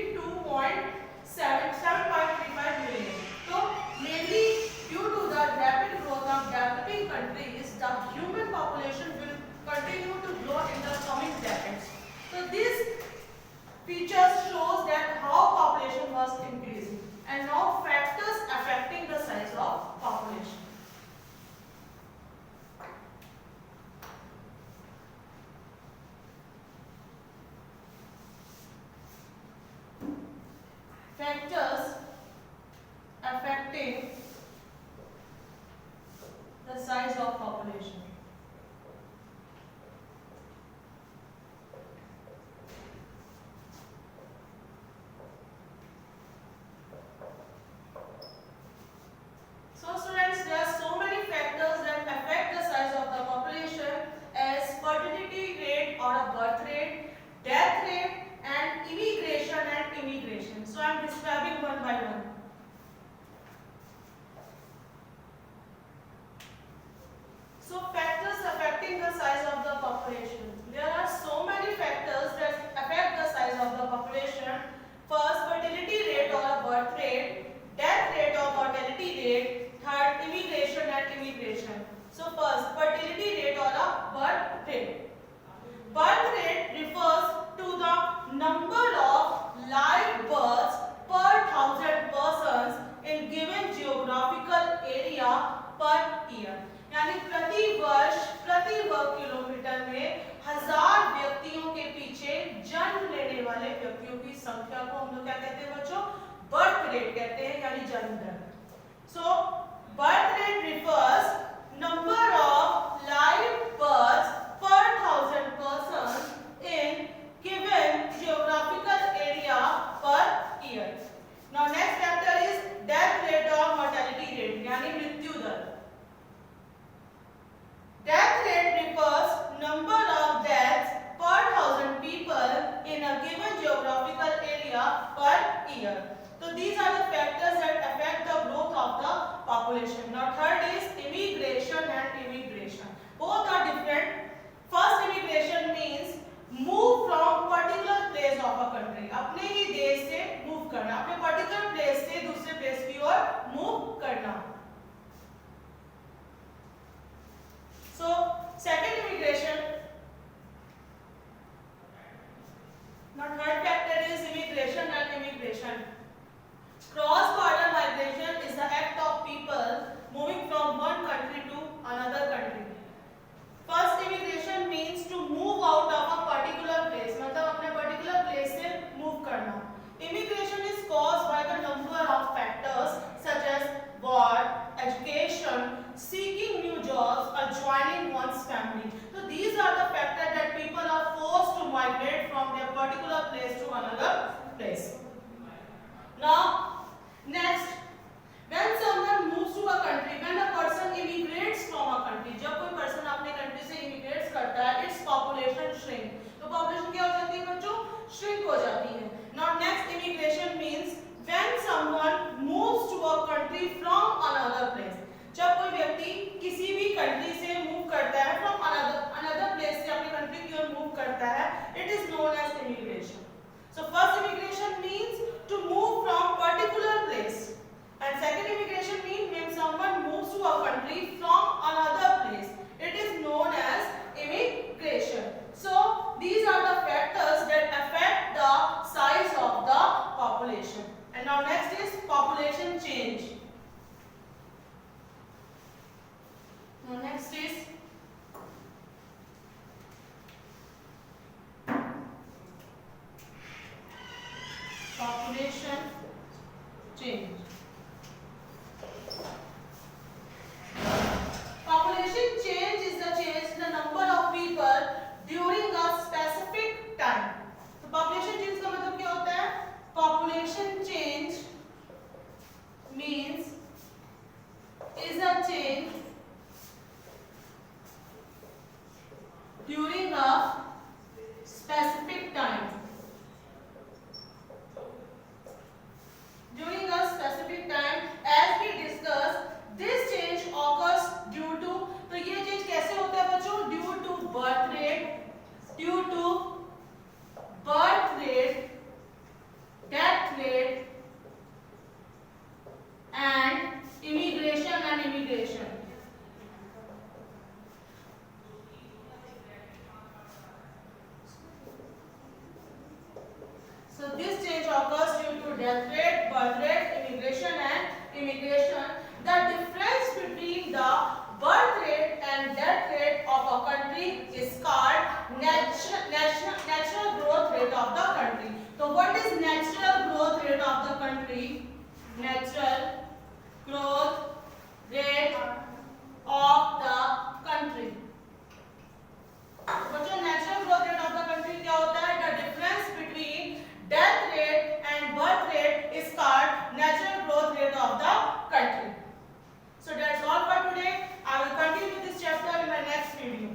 7.35 million. तो mainly due to the rapid growth of developing countries, the human population will continue to grow in the coming decades. So this features shows that how population was increasing, and now factors affecting the size of population. Factors affecting the size of population. So students, there are so many factors that affect the size of the population as fertility rate or birth rate, death rate, and immigration. So I am describing one by one. So factors affecting the size of the population. There are so many factors that affect the size of the population. First, fertility rate or birth rate, death rate or mortality rate. Third, immigration. So first, fertility rate or birth rate. Birth rate refers to the number of live births per 1,000 persons in given geographical area per year. यानी प्रति वर्ष प्रति वर्ग kilometre में 1000 व्यक्तियों के पीछे जन्म लेने वाले व्यक्तियों की संख्या को हम लोग क्या कहते हैं बच्चों? बर्थ रेट कहते हैं, यानी जन्म दर. So birth rate refers number of live births per 1,000 persons in given geographical area per year. Now next factor is death rate or mortality rate, यानी मृत्यु दर. Death rate refers number of deaths per 1,000 people in a given geographical area per year. So these are the factors that affect the growth of the population. Now third is immigration and immigration. Both are different. First, immigration means move from particular place of a country. अपने ही देश से move करना, अपने particular place से दूसरे place की ओर move करना. So second, immigration. Now third factor is immigration and immigration. Cross-border migration is the act of people moving from one country to another country. First, immigration means to move out of a particular place. मतलब अपने particular place से move करना. Immigration is caused by the number natural growth rate of the country. बच्चों natural growth rate of the country क्या होता है? The difference between death rate and birth rate is called natural growth rate of the country. So that's all for today. I will continue this chapter in my next video.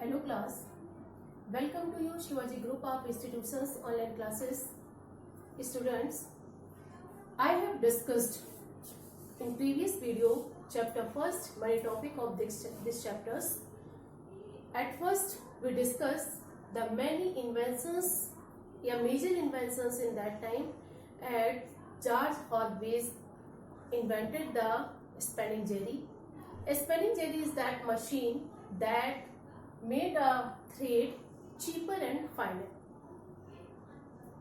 Hello class, welcome to you Shivaji Group of Institutions online classes. Students, I have discussed in previous video chapter first my topic of this chapters. At first we discussed the many inventions, major inventions in that time, and George Horwitz invented the spinning jenny. A spinning jenny is that machine that made a thread cheaper and finer.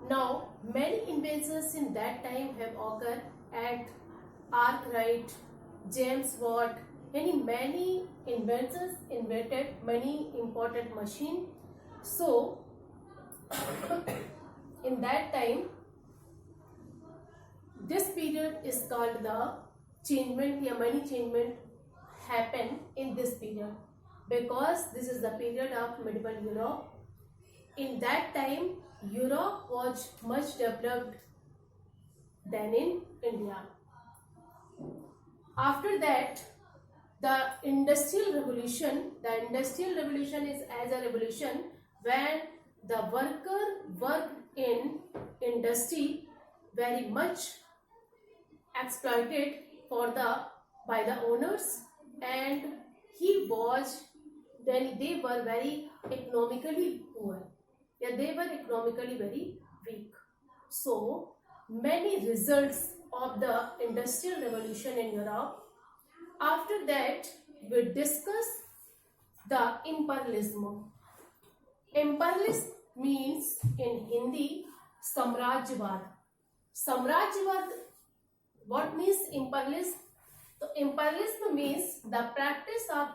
Now, many inventions in that time have occurred at Arkwright, James Watt, and many inventors invented many important machines. So, in that time, this period is called the changement, या many changement happened in this period because this is the period of medieval Europe. In that time, Europe was much developed than in India. After that, the Industrial Revolution is as a revolution when the worker worked in industry very much exploited by the owners, and they were very economically poor. Yeah, they were economically very weak. So many results of the Industrial Revolution in Europe. After that, we discuss the imperialism. Imperialism means in Hindi Samrajyavad. Samrajyavad, what means imperialism? So imperialism means the practice of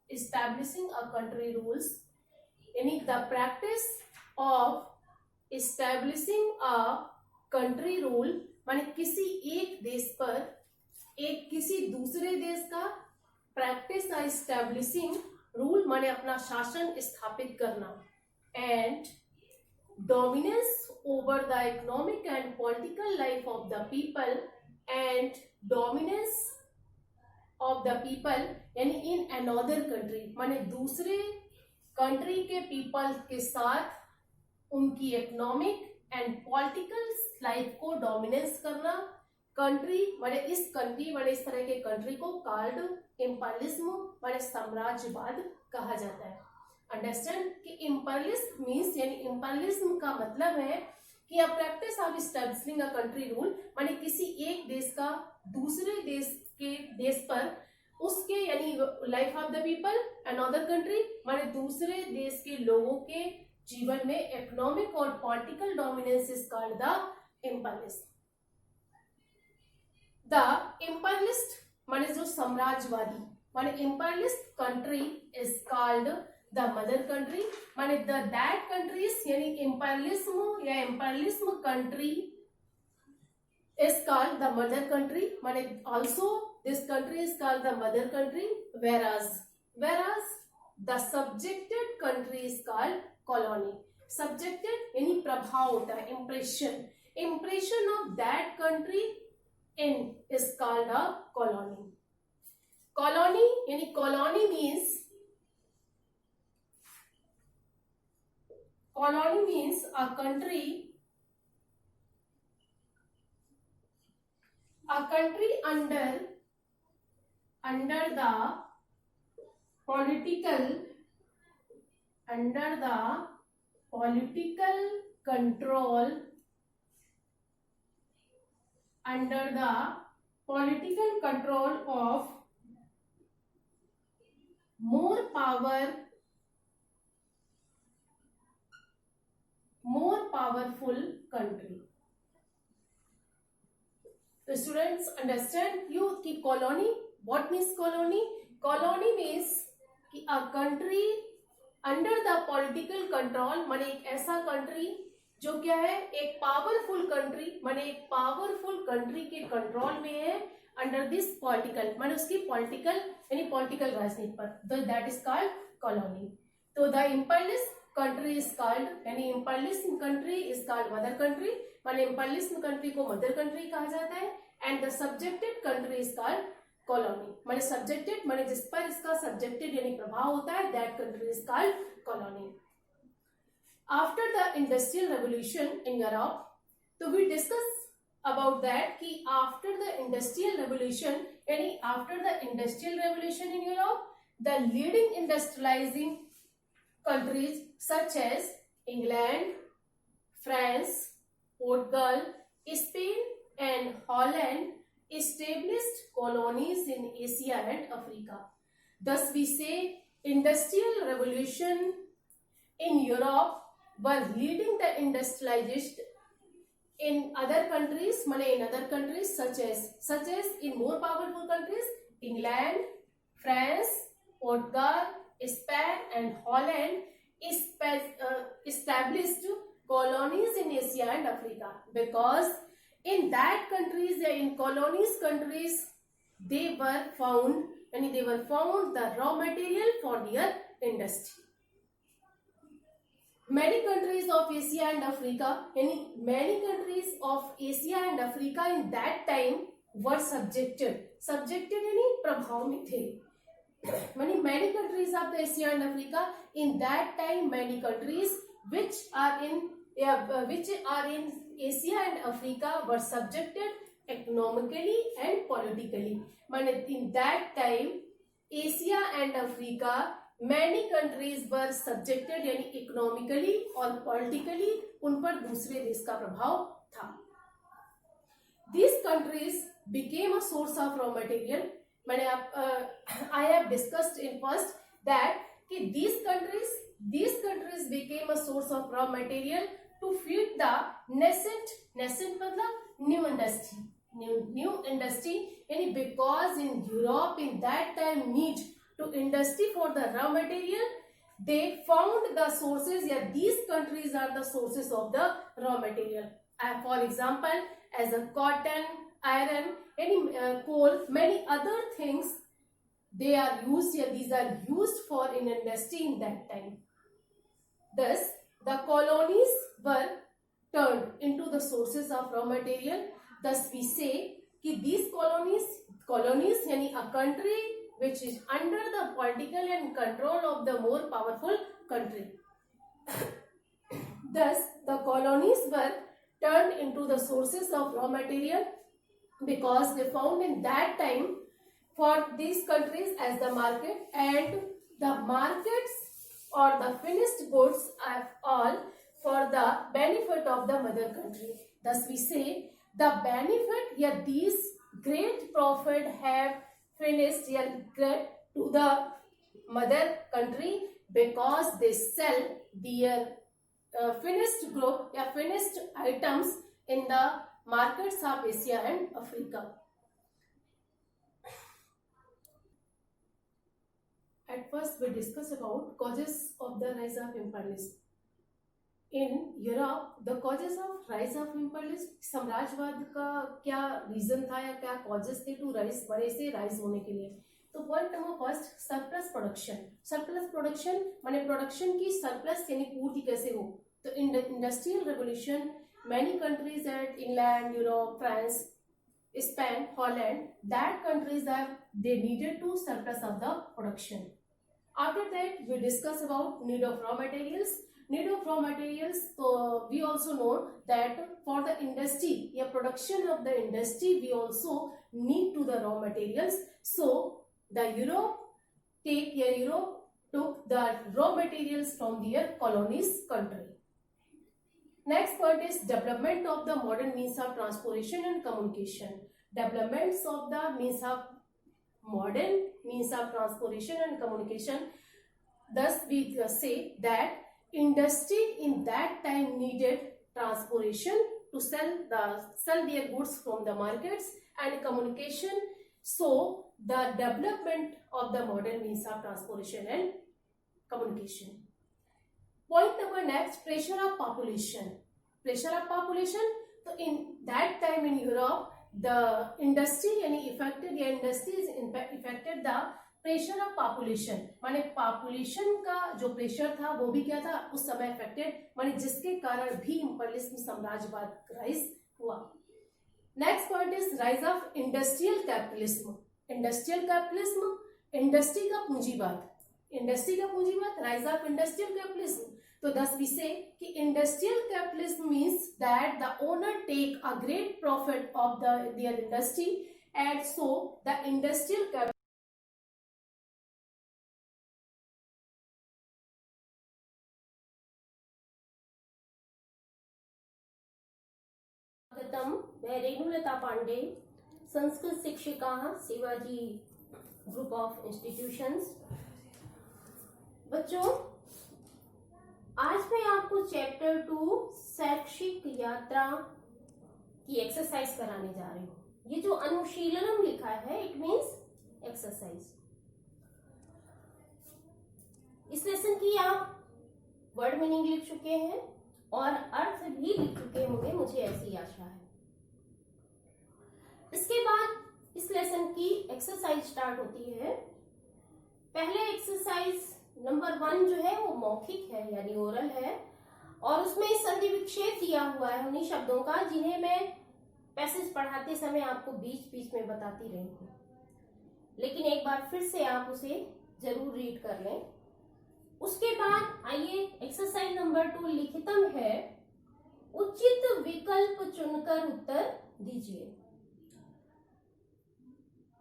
establishing a country rules. The practice of establishing a country rule माने किसी एक देश पर किसी दूसरे देश का practice of establishing rule माने अपना शासन स्थापित करना, and dominance over the economic and political life of the people, and dominance of the people यानी in another country माने दूसरे कंट्री के पीपल के साथ उनकी इकोनॉमिक एंड पॉलिटिकल लाइफ को डोमिनेंस करना. कंट्री माने इस तरह के कंट्री को कॉल्ड इंपीरियलिज्म माने साम्राज्यवाद कहा जाता है. अंडरस्टैंड कि इंपीरियलिज्म मींस यानी इंपीरियलिज्म का मतलब है कि a practice of establishing a country rule माने किसी एक देश का दूसरे देश पर उसके यानी life of the people another country माने दूसरे देश के लोगों के जीवन में इकोनॉमिक और political dominance is called the imperialist. The imperialist माने जो साम्राज्यवादी माने imperialist country is called the mother country माने दैट कंट्रीज यानी इंपीरियलिज्म या imperialism country is called the mother country. Also this country is called the mother country, whereas the subjected country is called colony. Subjected यानी प्रभाव होता है, impression of that country is called a colony. Colony यानी colony means a country under the political control of more powerful country. तो students understand you कि colony, what means colony? Colony means कि a country under the political control, माने एक ऐसा country जो क्या है, एक पावरफुल कंट्री, माने एक पावरफुल कंट्री के कंट्रोल में है, अंडर दिस पॉलिटिकल, माने उसकी पॉलिटिकल यानी पॉलिटिकल राजनीति पर, दैट इज कॉल्ड कॉलोनी। तो the imperialist country is called, यानी imperialist country is called mother country, माने इम्पीरियलिस्ट कंट्री को मदर कंट्री कहा जाता है। And the subjected country is called colony, माने सब्जेक्टेड माने जिस पर इसका सब्जेक्टेड यानी प्रभाव होता है, that country is called colony. After the industrial revolution in Europe, तो वी डिस्कस about that कि after the industrial revolution, यानी after the industrial revolution in Europe, the leading industrializing countries such as England, France, Portugal, Spain and Holland established colonies in Asia and Africa. Thus we say industrial revolution in Europe were leading the industrialization in other countries, in other countries such as in more powerful countries, England, France, Portugal, Spain and Holland established colonies in Asia and Africa, because in that countries, in colonies countries, they were found the raw material for their industry. Many countries of Asia and Africa, many countries of Asia and Africa in that time were subjected यानी प्रभाव में थे। Many countries of Asia and Africa in that time, many countries which are in Asia and Africa were subjected economically and politically. In that time, Asia and Africa many countries were subjected यानी economically और politically उन पर दूसरे देश का प्रभाव था। These countries became a source of raw material. I have discussed in first that कि these countries became a source of raw material to feed the nascent मतलब new industry यानी because in Europe in that time need to industry for the raw material, they found the sources, these countries are the sources of the raw material. For example, as a cotton, iron, coal, many other things they are used, these are used for in industry in that time. Thus, the colonies were turned into the sources of raw material. Thus, we say कि these colonies यानी a country which is under the political and control of the more powerful country. Thus, the colonies were turned into the sources of raw material because they found in that time for these countries as the market, and the markets or the finished goods are all for the benefit of the mother country. Thus, we say the benefit, these great profit have finished great to the mother country because they sell their finished group finished items in the markets of Asia and Africa. At first we discuss about causes of the rise of imperialism. In Europe, the causes of rise of imperialism, साम्राज्यवाद का क्या reason था या क्या causes थे to rise, बड़े से rise होने के लिए? तो point number first, surplus production माने प्रोडक्शन की सरप्लस यानी पूर्ति कैसे हो? तो in industrial revolution many countries at England, Europe, France, Spain, Holland, that countries they needed to surplus of the production. After that, we discuss about need of raw materials. Need of raw materials. So we also know that for the industry, production of the industry, we also need to the raw materials. So the Europe took the raw materials from their colonies country. Next point is development of the modern means of transportation and communication. Developments of the modern means of transportation and communication. Thus, we say that industry in that time needed transportation to sell their goods from the markets, and communication. So the development of the modern means of transportation and communication. Point number next, pressure of population. Pressure of population. So in that time in Europe, the industry यानी affected या industries affected the pressure of population, माने population का जो pressure था वो भी क्या था उस समय अफेक्टेड, माने जिसके कारण भी इंपीरियलिज्म साम्राज्यवाद राइज हुआ. Next point is rise of industrial capitalism. Industrial capitalism, industry का पूंजीवाद, इंडस्ट्री का पूंजीवाद, राइज ऑफ इंडस्ट्रियल कैपिटलिज्म. तो thus we say कि industrial capitalism means that the owner take a great profit of their industry, and so the industrial capital मैं रेणुलता पांडे, संस्कृत शिक्षिका, Shivaji group of institutions. बच्चों, आज मैं आपको चैप्टर 2 शैक्षिक यात्रा की एक्सरसाइज कराने जा रही हूँ. ये जो अनुशीलनम लिखा है इट मीन्स एक्सरसाइज. इस लेसन की आप वर्ड मीनिंग लिख चुके हैं और अर्थ भी लिख चुके होंगे, मुझे ऐसी आशा है. इसके बाद इस लेसन की एक्सरसाइज स्टार्ट होती है. पहले एक्सरसाइज नंबर 1 जो है वो मौखिक है यानी ओरल है, और उसमें संधि विक्षेप दिया हुआ है उन्हीं शब्दों का जिन्हें मैं पैसेज पढ़ाते समय आपको बीच बीच में बताती रही हूँ. लेकिन एक बार फिर से आप उसे जरूर रीड कर लें. उसके बाद आइए एक्सरसाइज नंबर 2 लिखितम है. उचित विकल्प चुनकर उत्तर दीजिए.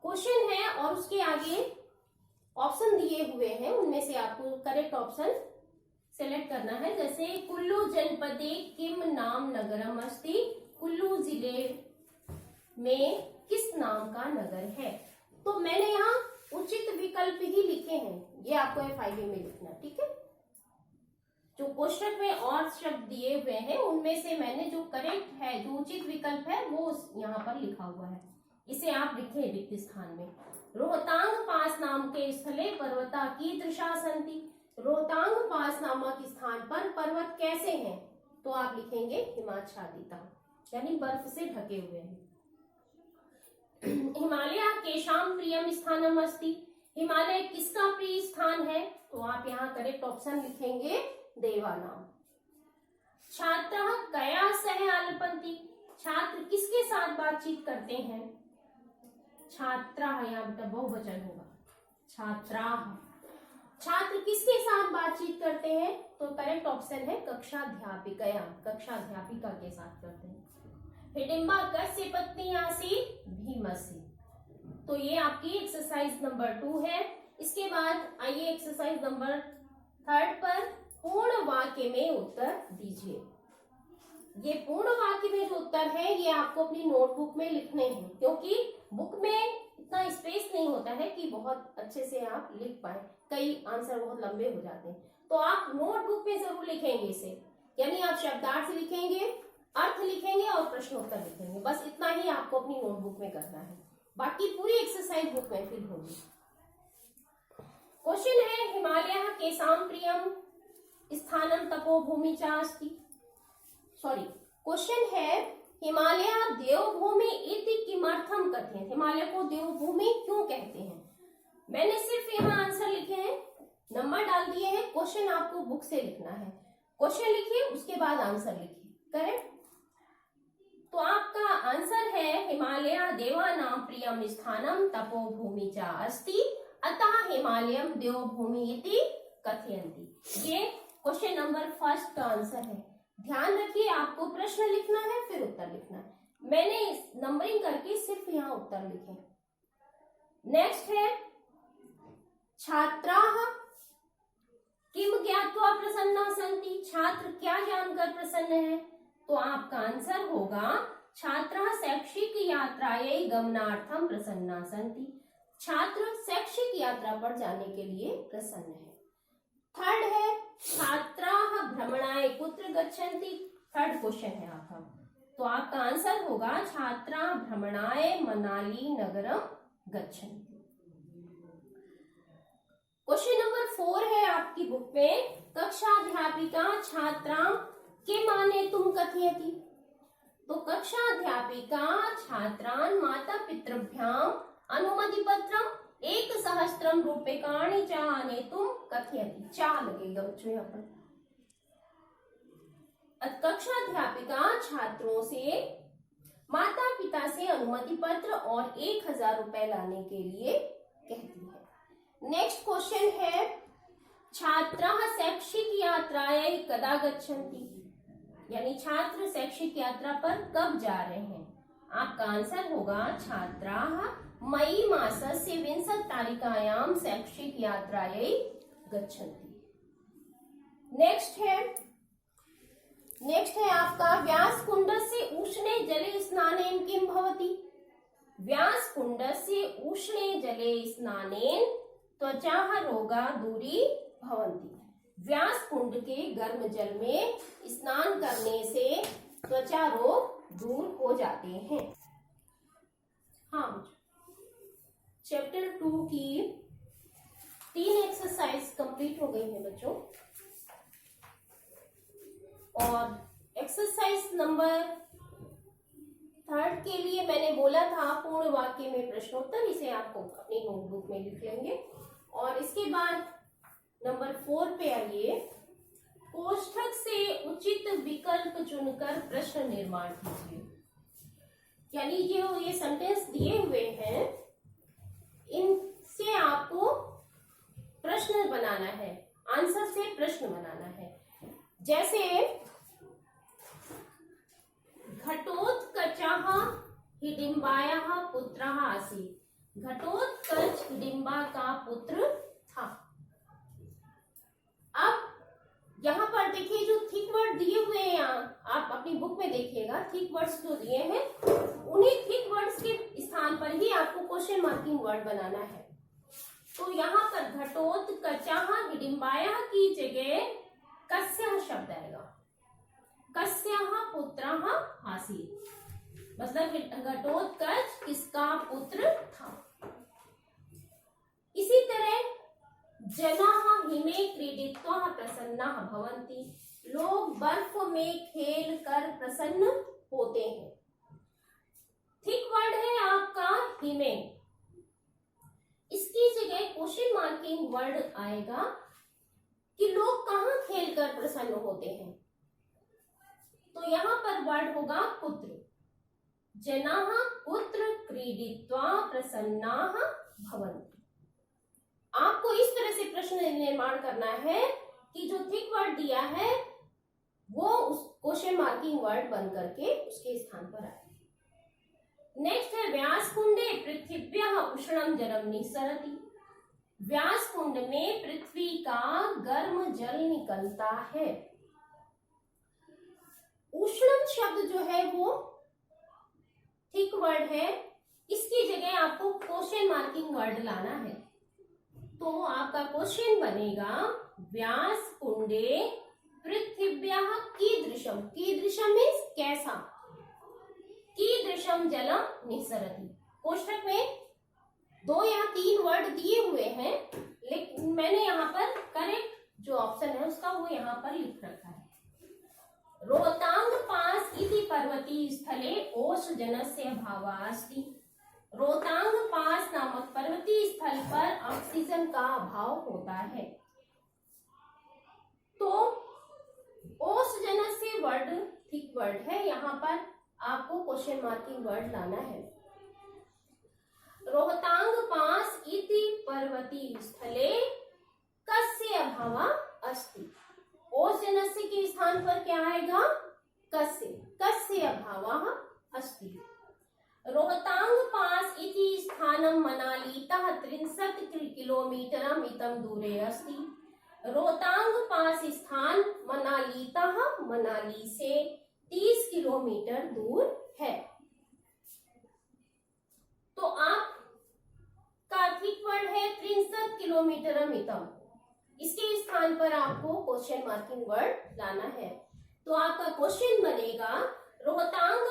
क्वेश्चन है और उसके आगे ऑप्शन दिए हुए हैं, उनमें से आपको करेक्ट ऑप्शन सेलेक्ट करना है. जैसे कुल्लू जनपदे किम नाम नगरम अस्ति. कुल्लू जिले में किस नाम का नगर है. तो मैंने यहाँ उचित विकल्प ही लिखे हैं, ये आपको FIV में लिखना. ठीक है, जो कोष्ठक में और शब्द दिए हुए हैं उनमें से मैंने जो करेक्ट है, जो उचित विकल्प है वो यहाँ पर लिखा हुआ है. इसे आप लिखें रिक्त स्थान में. रोहतांग पास नाम के स्थले पर्वता की दृशा संति. रोहतांग पास नामक स्थान पर पर्वत कैसे हैं, तो आप लिखेंगे हिमाच्छादिता यानी बर्फ से ढके हुए हैं. हिमालय केशाम प्रियम स्थानम अस्ति. हिमालय किसका प्रिय स्थान है, तो आप यहाँ करेक्ट ऑप्शन लिखेंगे देवानाम. छात्र कया सह आलपंती. छात्र किसके साथ बातचीत करते हैं. छात्रा, यहाँ बेटा बहुवचन होगा. छात्रा. छात्र किसके साथ बातचीत करते हैं, तो करेक्ट ऑप्शन है कक्षाध्यापिकया. कक्षाध्यापिका के साथ करते हैं. हिडिंबा कस्य पत्नी आसीत् भीमस्य. तो ये आपकी एक्सरसाइज नंबर 2 है. इसके बाद आइए एक्सरसाइज नंबर 3 पर पूर्ण वाक्य में उत्तर दीजिए. ये पूर्ण वाक्य में जो उत्तर है ये आपको अपनी नोटबुक में लिखने हैं, क्योंकि बुक में इतना स्पेस नहीं होता है कि बहुत अच्छे से आप लिख पाए. कई आंसर बहुत लंबे हो जाते हैं, तो आप नोटबुक में जरूर लिखेंगे इसे. यानी आप शब्दार्थ लिखेंगे, अर्थ लिखेंगे और प्रश्नोत्तर लिखेंगे. बस इतना ही आपको अपनी नोटबुक में करना है, बाकी पूरी एक्सरसाइज बुक में फिल होगी. क्वेश्चन है हिमालय केसाम प्रियम स्थानम तपोभूमि च अस्ति. सॉरी, क्वेश्चन है हिमालय देवभूमि इति किमर्थम कथ्यते. हिमालय को देवभूमि क्यों कहते हैं. मैंने सिर्फ यहाँ आंसर लिखे हैं, नंबर डाल दिए हैं. क्वेश्चन आपको बुक से लिखना है. क्वेश्चन लिखिए, उसके बाद आंसर लिखिए. करेक्ट. तो आपका आंसर है हिमालय देवानाम प्रियम स्थानम तपोभूमि च अस्ति अतः हिमालयम देवभूमि इति कथयन्ति. ये क्वेश्चन नंबर 1 का आंसर है. ध्यान रखिए, आपको प्रश्न लिखना है फिर उत्तर लिखना है. मैंने नंबरिंग करके सिर्फ यहाँ उत्तर लिखे. नेक्स्ट है छात्राः किम ज्ञात्वा प्रसन्ना सन्ति. छात्र क्या जानकर प्रसन्न है, तो आपका आंसर होगा छात्राः शैक्षिक यात्रायै गमनार्थम प्रसन्ना सन्ति. छात्र शैक्षिक यात्रा पर जाने के लिए प्रसन्न है. थर्ड है छात्राः भ्रमणाय कुत्र गच्छन्ति. थर्ड क्वेश्चन है आपका. तो आपका आंसर होगा छात्रा भ्रमणाय मनाली नगरम गच्छन्ति। क्वेश्चन नंबर 4 है आपकी बुक में, कक्षाध्यापिका छात्रां के माने तुम कथयति। तो कक्षाध्यापिका छात्रान् माता पितृभ्याम अनुमति पत्रम 1,000 रूप्यकाणि च आनेतुं कथयति। चा लगेगा बच्चों यहाँ पर। कक्षाध्यापिका छात्रों से माता पिता से अनुमति पत्र और 1,000 रुपए लाने के लिए कहती है। नेक्स्ट क्वेश्चन है, छात्राः शैक्षिक यात्रायै कदा गच्छन्ति। यानी छात्र शैक्षिक यात्रा पर कब जा रहे हैं। आपका आंसर होगा छात्राः मई मासस्य 20 तारिकायां शैक्षिक यात्रायै गच्छन्ति। नेक्स्ट है आपका, व्यासकुंडस्य उष्णे जले स्नानेन किं भवति। व्यासकुंडस्य उष्णे जले स्नानेन त्वचाः रोगा दूरी भवन्ति। व्यासकुंड के गर्म जल में स्नान करने से त्वचा रोग दूर हो जाते हैं। हाँ, चैप्टर 2 की 3 एक्सरसाइज कंप्लीट हो गई है बच्चों, और एक्सरसाइज नंबर 3 के लिए मैंने बोला था पूर्ण वाक्य में प्रश्नोत्तर, इसे आपको अपनी नोटबुक में लिख लेंगे। और इसके बाद नंबर 4 पे आइए, कोष्ठक से उचित विकल्प चुनकर प्रश्न निर्माण कीजिए। यानी जो ये सेंटेंस दिए हुए हैं इनसे आपको प्रश्न बनाना है, आंसर से प्रश्न बनाना है। जैसे घटोत्कचः हिडिम्बायाः पुत्रः आसीत्। घटोत्कच हिडिम्बा का पुत्र था। अब यहाँ पर देखिए जो थिक वर्ड दिए हुए हैं, आप अपनी बुक में देखिएगा, थिक वर्ड्स जो दिए हैं उन्हीं थिक वर्ड्स के स्थान पर ही आपको क्वेश्चन मार्किंग वर्ड बनाना है। तो यहाँ पर घटोत्कचः हिडिम्बायाः की जगह कस्यः शब्द आएगा। कस्यः पुत्रः आसीत्, मतलब घटोत्कच किसका पुत्र था। इसी तरह जनाः हिमे क्रीडित्वा प्रसन्नाः भवन्ति। लोग बर्फ में खेल कर प्रसन्न होते हैं। थिक वर्ड है आपका हिमे, इसकी जगह क्वेश्चन मार्किंग वर्ड आएगा कि लोग कहाँ खेल कर प्रसन्न होते हैं। तो यहाँ पर वर्ड होगा पुत्र। जनाः पुत्र क्रीडित्वा प्रसन्नाः भवन्ति। आपको इस तरह से प्रश्न निर्माण करना है कि जो थिक वर्ड दिया है वो उस क्वेश्चन मार्किंग वर्ड बन करके उसके स्थान पर आए। नेक्स्ट है, व्यासकुंडे पृथिव्याः उष्णं जलं निस्सरति। व्यासकुंड में पृथ्वी का गर्म जल निकलता है। उष्णम शब्द जो है वो थिक वर्ड है, इसकी जगह आपको क्वेश्चन मार्किंग वर्ड लाना है। तो आपका क्वेश्चन बनेगा, व्यासकुंडे पृथिव्याः कीदृशम। कीदृशम मीन्स कैसा। कीदृशम जलम निस्सरति। कोष्ठक में 2 या 3 वर्ड दिए हुए हैं, लेकिन मैंने यहाँ पर करेक्ट जो ऑप्शन है उसका वो यहाँ पर लिख रखा है। रोहतांग पास इति पर्वतीय स्थले ओषजनस्य अभावः अस्ति। रोहतांग पास नामक पर्वतीय स्थल पर ऑक्सीजन का अभाव होता है। तो ओषजनस्य वर्ड थिक वर्ड है, यहाँ पर आपको क्वेश्चन मार्किंग वर्ड लाना है। रोहतांग पास इति पर्वतीय स्थले कस्य अभावः अस्ति। ओषजनस्य के स्थान पर क्या आएगा, कस्य। कस्य अभावः अस्ति। रोहतांग पास इति स्थानं मनालीतः 30 किलोमीटरं इतं दूरे अस्ति। रोहतांग पास स्थान मनालीतः मनाली से 30 किलोमीटर दूर है। तो आप का थिक वर्ड है 30 किलोमीटरम इतम, इसके स्थान पर आपको क्वेश्चन मार्किंग वर्ड लाना है। तो आपका क्वेश्चन बनेगा, रोहतांग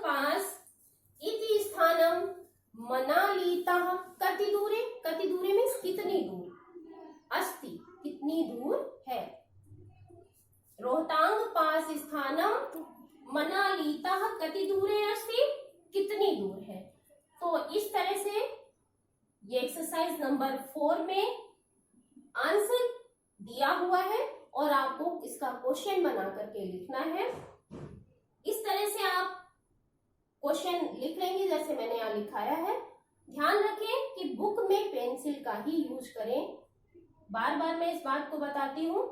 पास इति स्थानम मनालीतः कति दूरे मीन्स कितनी दूर, अस्ति कितनी दूर है, रोहतांग पास स्थानम मनालीतः कति दूरे अस्ति कितनी दूर है। तो इस तरह से ये एक्सरसाइज नंबर 4 में आंसर दिया हुआ है और आपको इसका क्वेश्चन बना करके लिखना है। इस तरह से आप क्वेश्चन लिख लेंगे जैसे मैंने यहाँ लिखाया है। ध्यान रखें कि बुक में पेंसिल का ही यूज करें, बार बार मैं इस बात को बताती हूँ,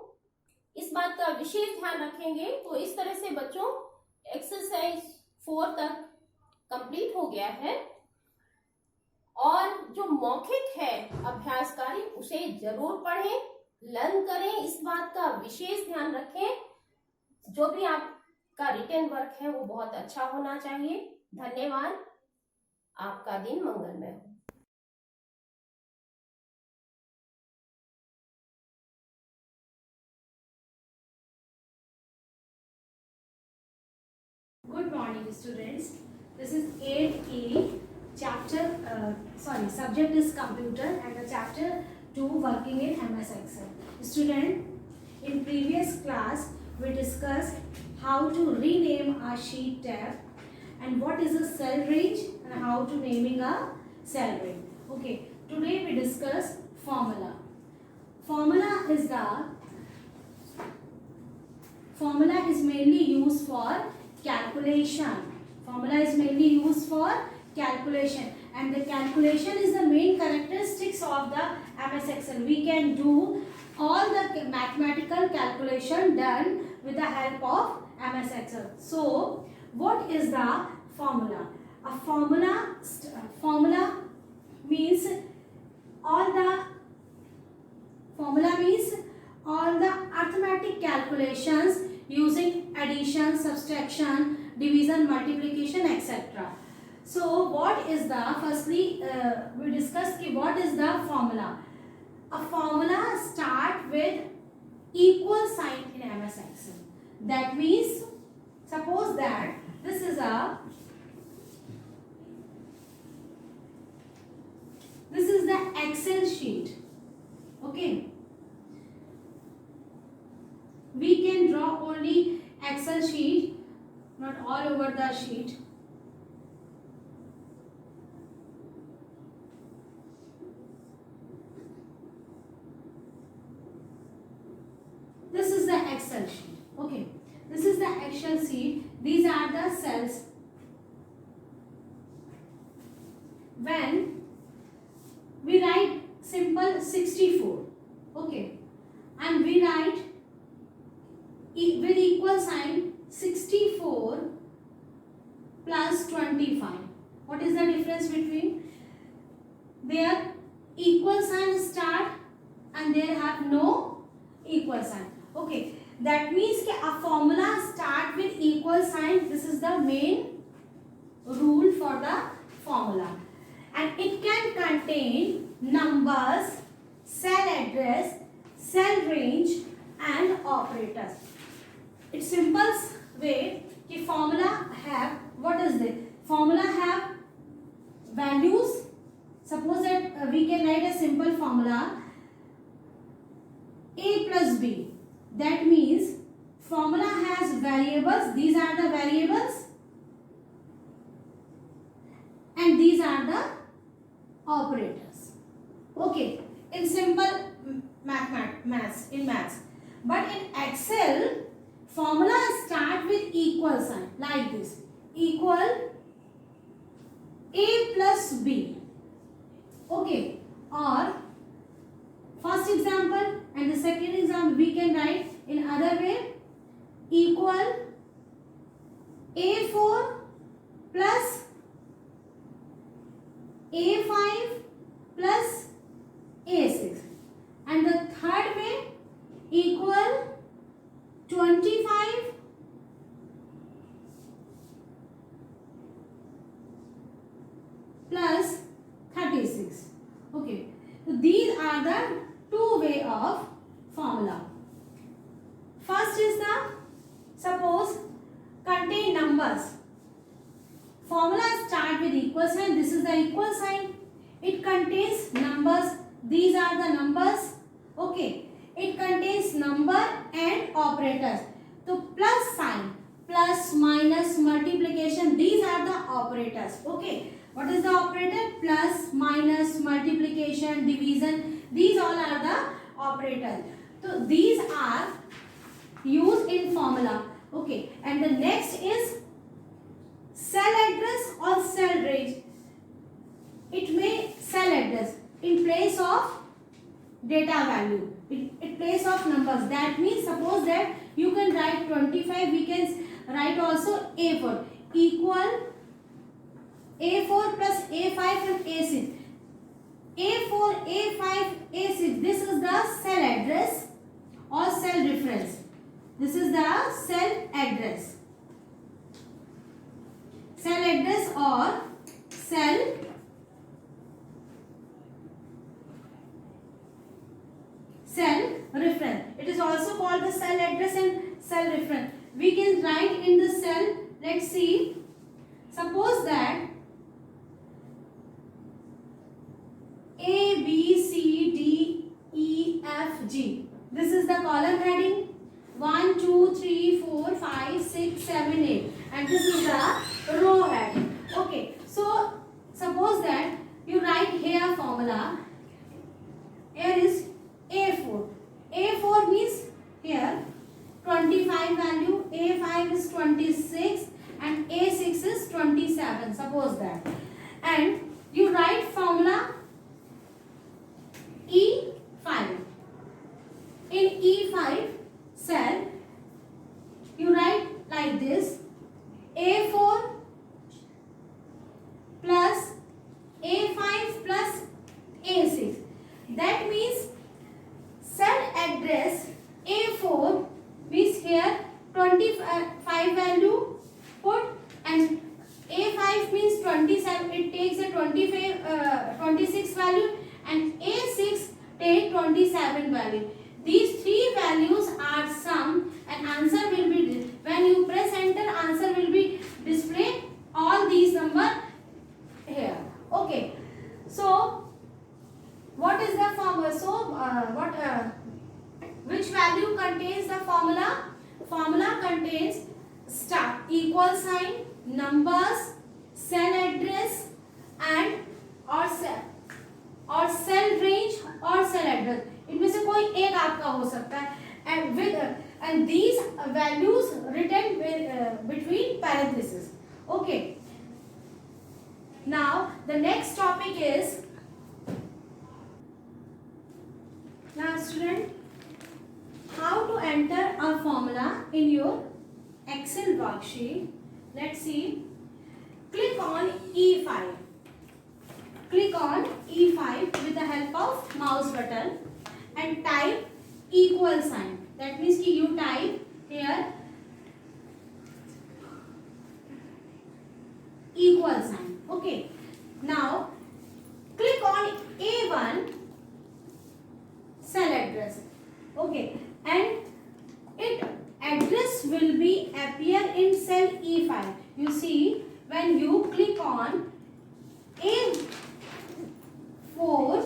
इस बात का विशेष ध्यान रखेंगे। तो इस तरह से बच्चों एक्सरसाइज 4 तक कंप्लीट हो गया है और जो मौखिक है अभ्यास कार्य उसे जरूर पढ़ें, लर्न करें, इस बात का विशेष ध्यान रखें। जो भी आपका रिटन वर्क है वो बहुत अच्छा होना चाहिए। धन्यवाद, आपका दिन मंगलमय हो। Good morning, students. This is 8E chapter. Subject is computer and the chapter 2 working in MS Excel. Student, in previous class we discussed how to rename a sheet tab and what is a cell range and how to naming a cell range. Okay. Today we discuss formula. Formula is mainly used for calculation. Formula is mainly used for calculation and the calculation is the main characteristics of the MS Excel. We can do all the mathematical calculation done with the help of MS Excel. So what is the formula? A formula means all the arithmetic calculations using addition, subtraction, division, multiplication, etc. So what is the, firstly we discussed what is the formula. A formula start with equal sign in MS Excel. That means suppose that this is the Excel sheet. Okay. We can draw only Excel sheet, not all over the sheet. This is the Excel sheet. Okay. This is the Excel sheet. These are the cells. When we write simple 64. Okay. And we write with equal sign 64 plus 25. What is the difference between? Their equal sign start and they have no equal sign. Okay, that means a formula start with equal sign. This is the main rule for the formula, and it can contain numbers, cell address, cell range and operators. It's simple way कि formula have, what is the formula have values. Suppose that we can write a simple formula a plus b. That means formula has variables. These are the variables and these are the operators. Okay, in simple maths. But in Excel, formula start with equal sign like this. Equal a plus b. Okay, or first example and the second example we can write in other way. Equal a4 plus a5 plus a6, and the third way equal 25 plus 36. Okay, so these are the two way of formula. formula start with equal sign. This is the equal sign. It contains numbers. These are the numbers. Okay. It contains number and operators. So plus sign, plus, minus, multiplication, these are the operators. Okay. What is the operator? Plus, minus, multiplication, division, these all are the operators. So these are used in formula. Okay. And the next is cell address or cell range. It may cell address in place of data value, in place of numbers. That means suppose that you can write 25, we can write also A4 equal A4 plus A5 and A6. A4, A5, A6. This is the cell address or cell reference. This is the cell address. Cell address or cell reference. It is also called the cell address and cell reference. We can write in the cell. Let's see. Suppose that A, B, C, D, E, F, G. This is the column heading. 1, 2, 3, 4, 5, 6, 7, 8. And this is the row heading. Okay. So, suppose that you write here formula. Here is A4. A4 means here 25 value, A5 is 26 and A6 is 27. Suppose that. And you write formula E5. In E5 cell, you write like this: A4 plus A5 plus A6. That means cell address A4 means here 25 value put, and A5 means 27, it takes a 26 value, and A6 take 27 value. These three values are sum and answer will be, when you press enter, answer will be displayed all these number here. Okay. So what is the formula? So which value contains the formula? Formula contains star, equal sign, numbers, cell address and or cell range or cell address. इनमें से कोई एक आपका हो सकता है, and with and these values written between parentheses. Okay. Now the next topic is, now student, how to enter a formula in your Excel worksheet. Let's see. Click on E5. Click on E5 with the help of mouse button and type equal sign. That means कि you type here equal sign. Okay. Now click on A1 cell address. Okay. And it address will be appear in cell E5. You see, when you click on A4,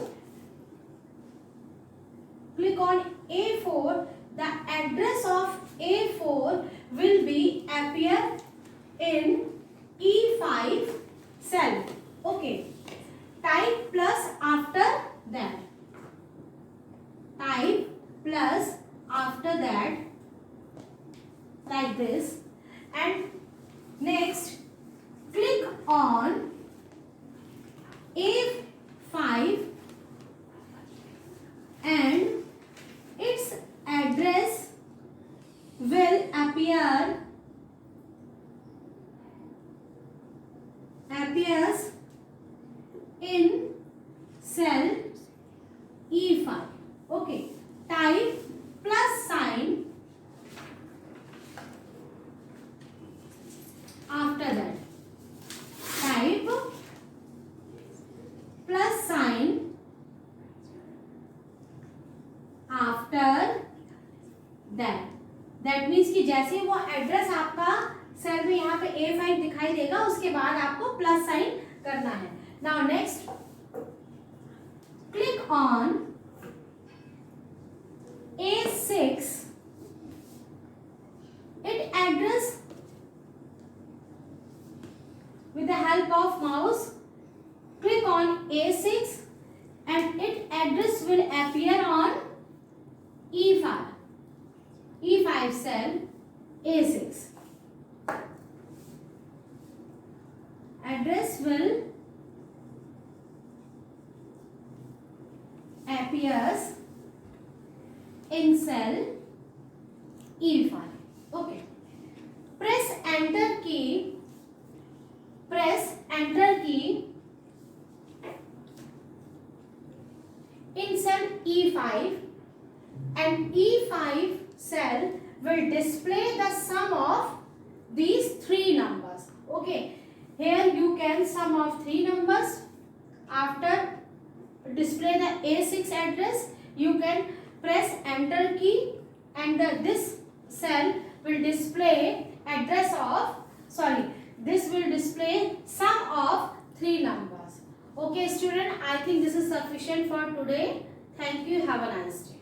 click on A4, the address of A4 will be appear in E5 cell. Okay. Type plus after that. Type plus after that like this, and next click on A5 and its address will appears in cell E5. Okay. Type plus sign after that. Type plus sign after that. That means कि जैसे वो address आपका cell में यहाँ पे A5 दिखाई देगा, उसके बाद आपको प्लस साइन करना है. Now next, click on A6. It address with the help of mouse. Click on A6 and its address will appear on E5. E5 cell A6. Address will appears in cell E5. Okay. Press enter key. Press enter key in cell E5 and E5 cell will display the sum of these three numbers. Okay. Here you can sum of three numbers. After display the A6 address, you can press enter key and this cell will display address of, this will display sum of three numbers. Okay student, I think this is sufficient for today. Thank you. Have a nice day.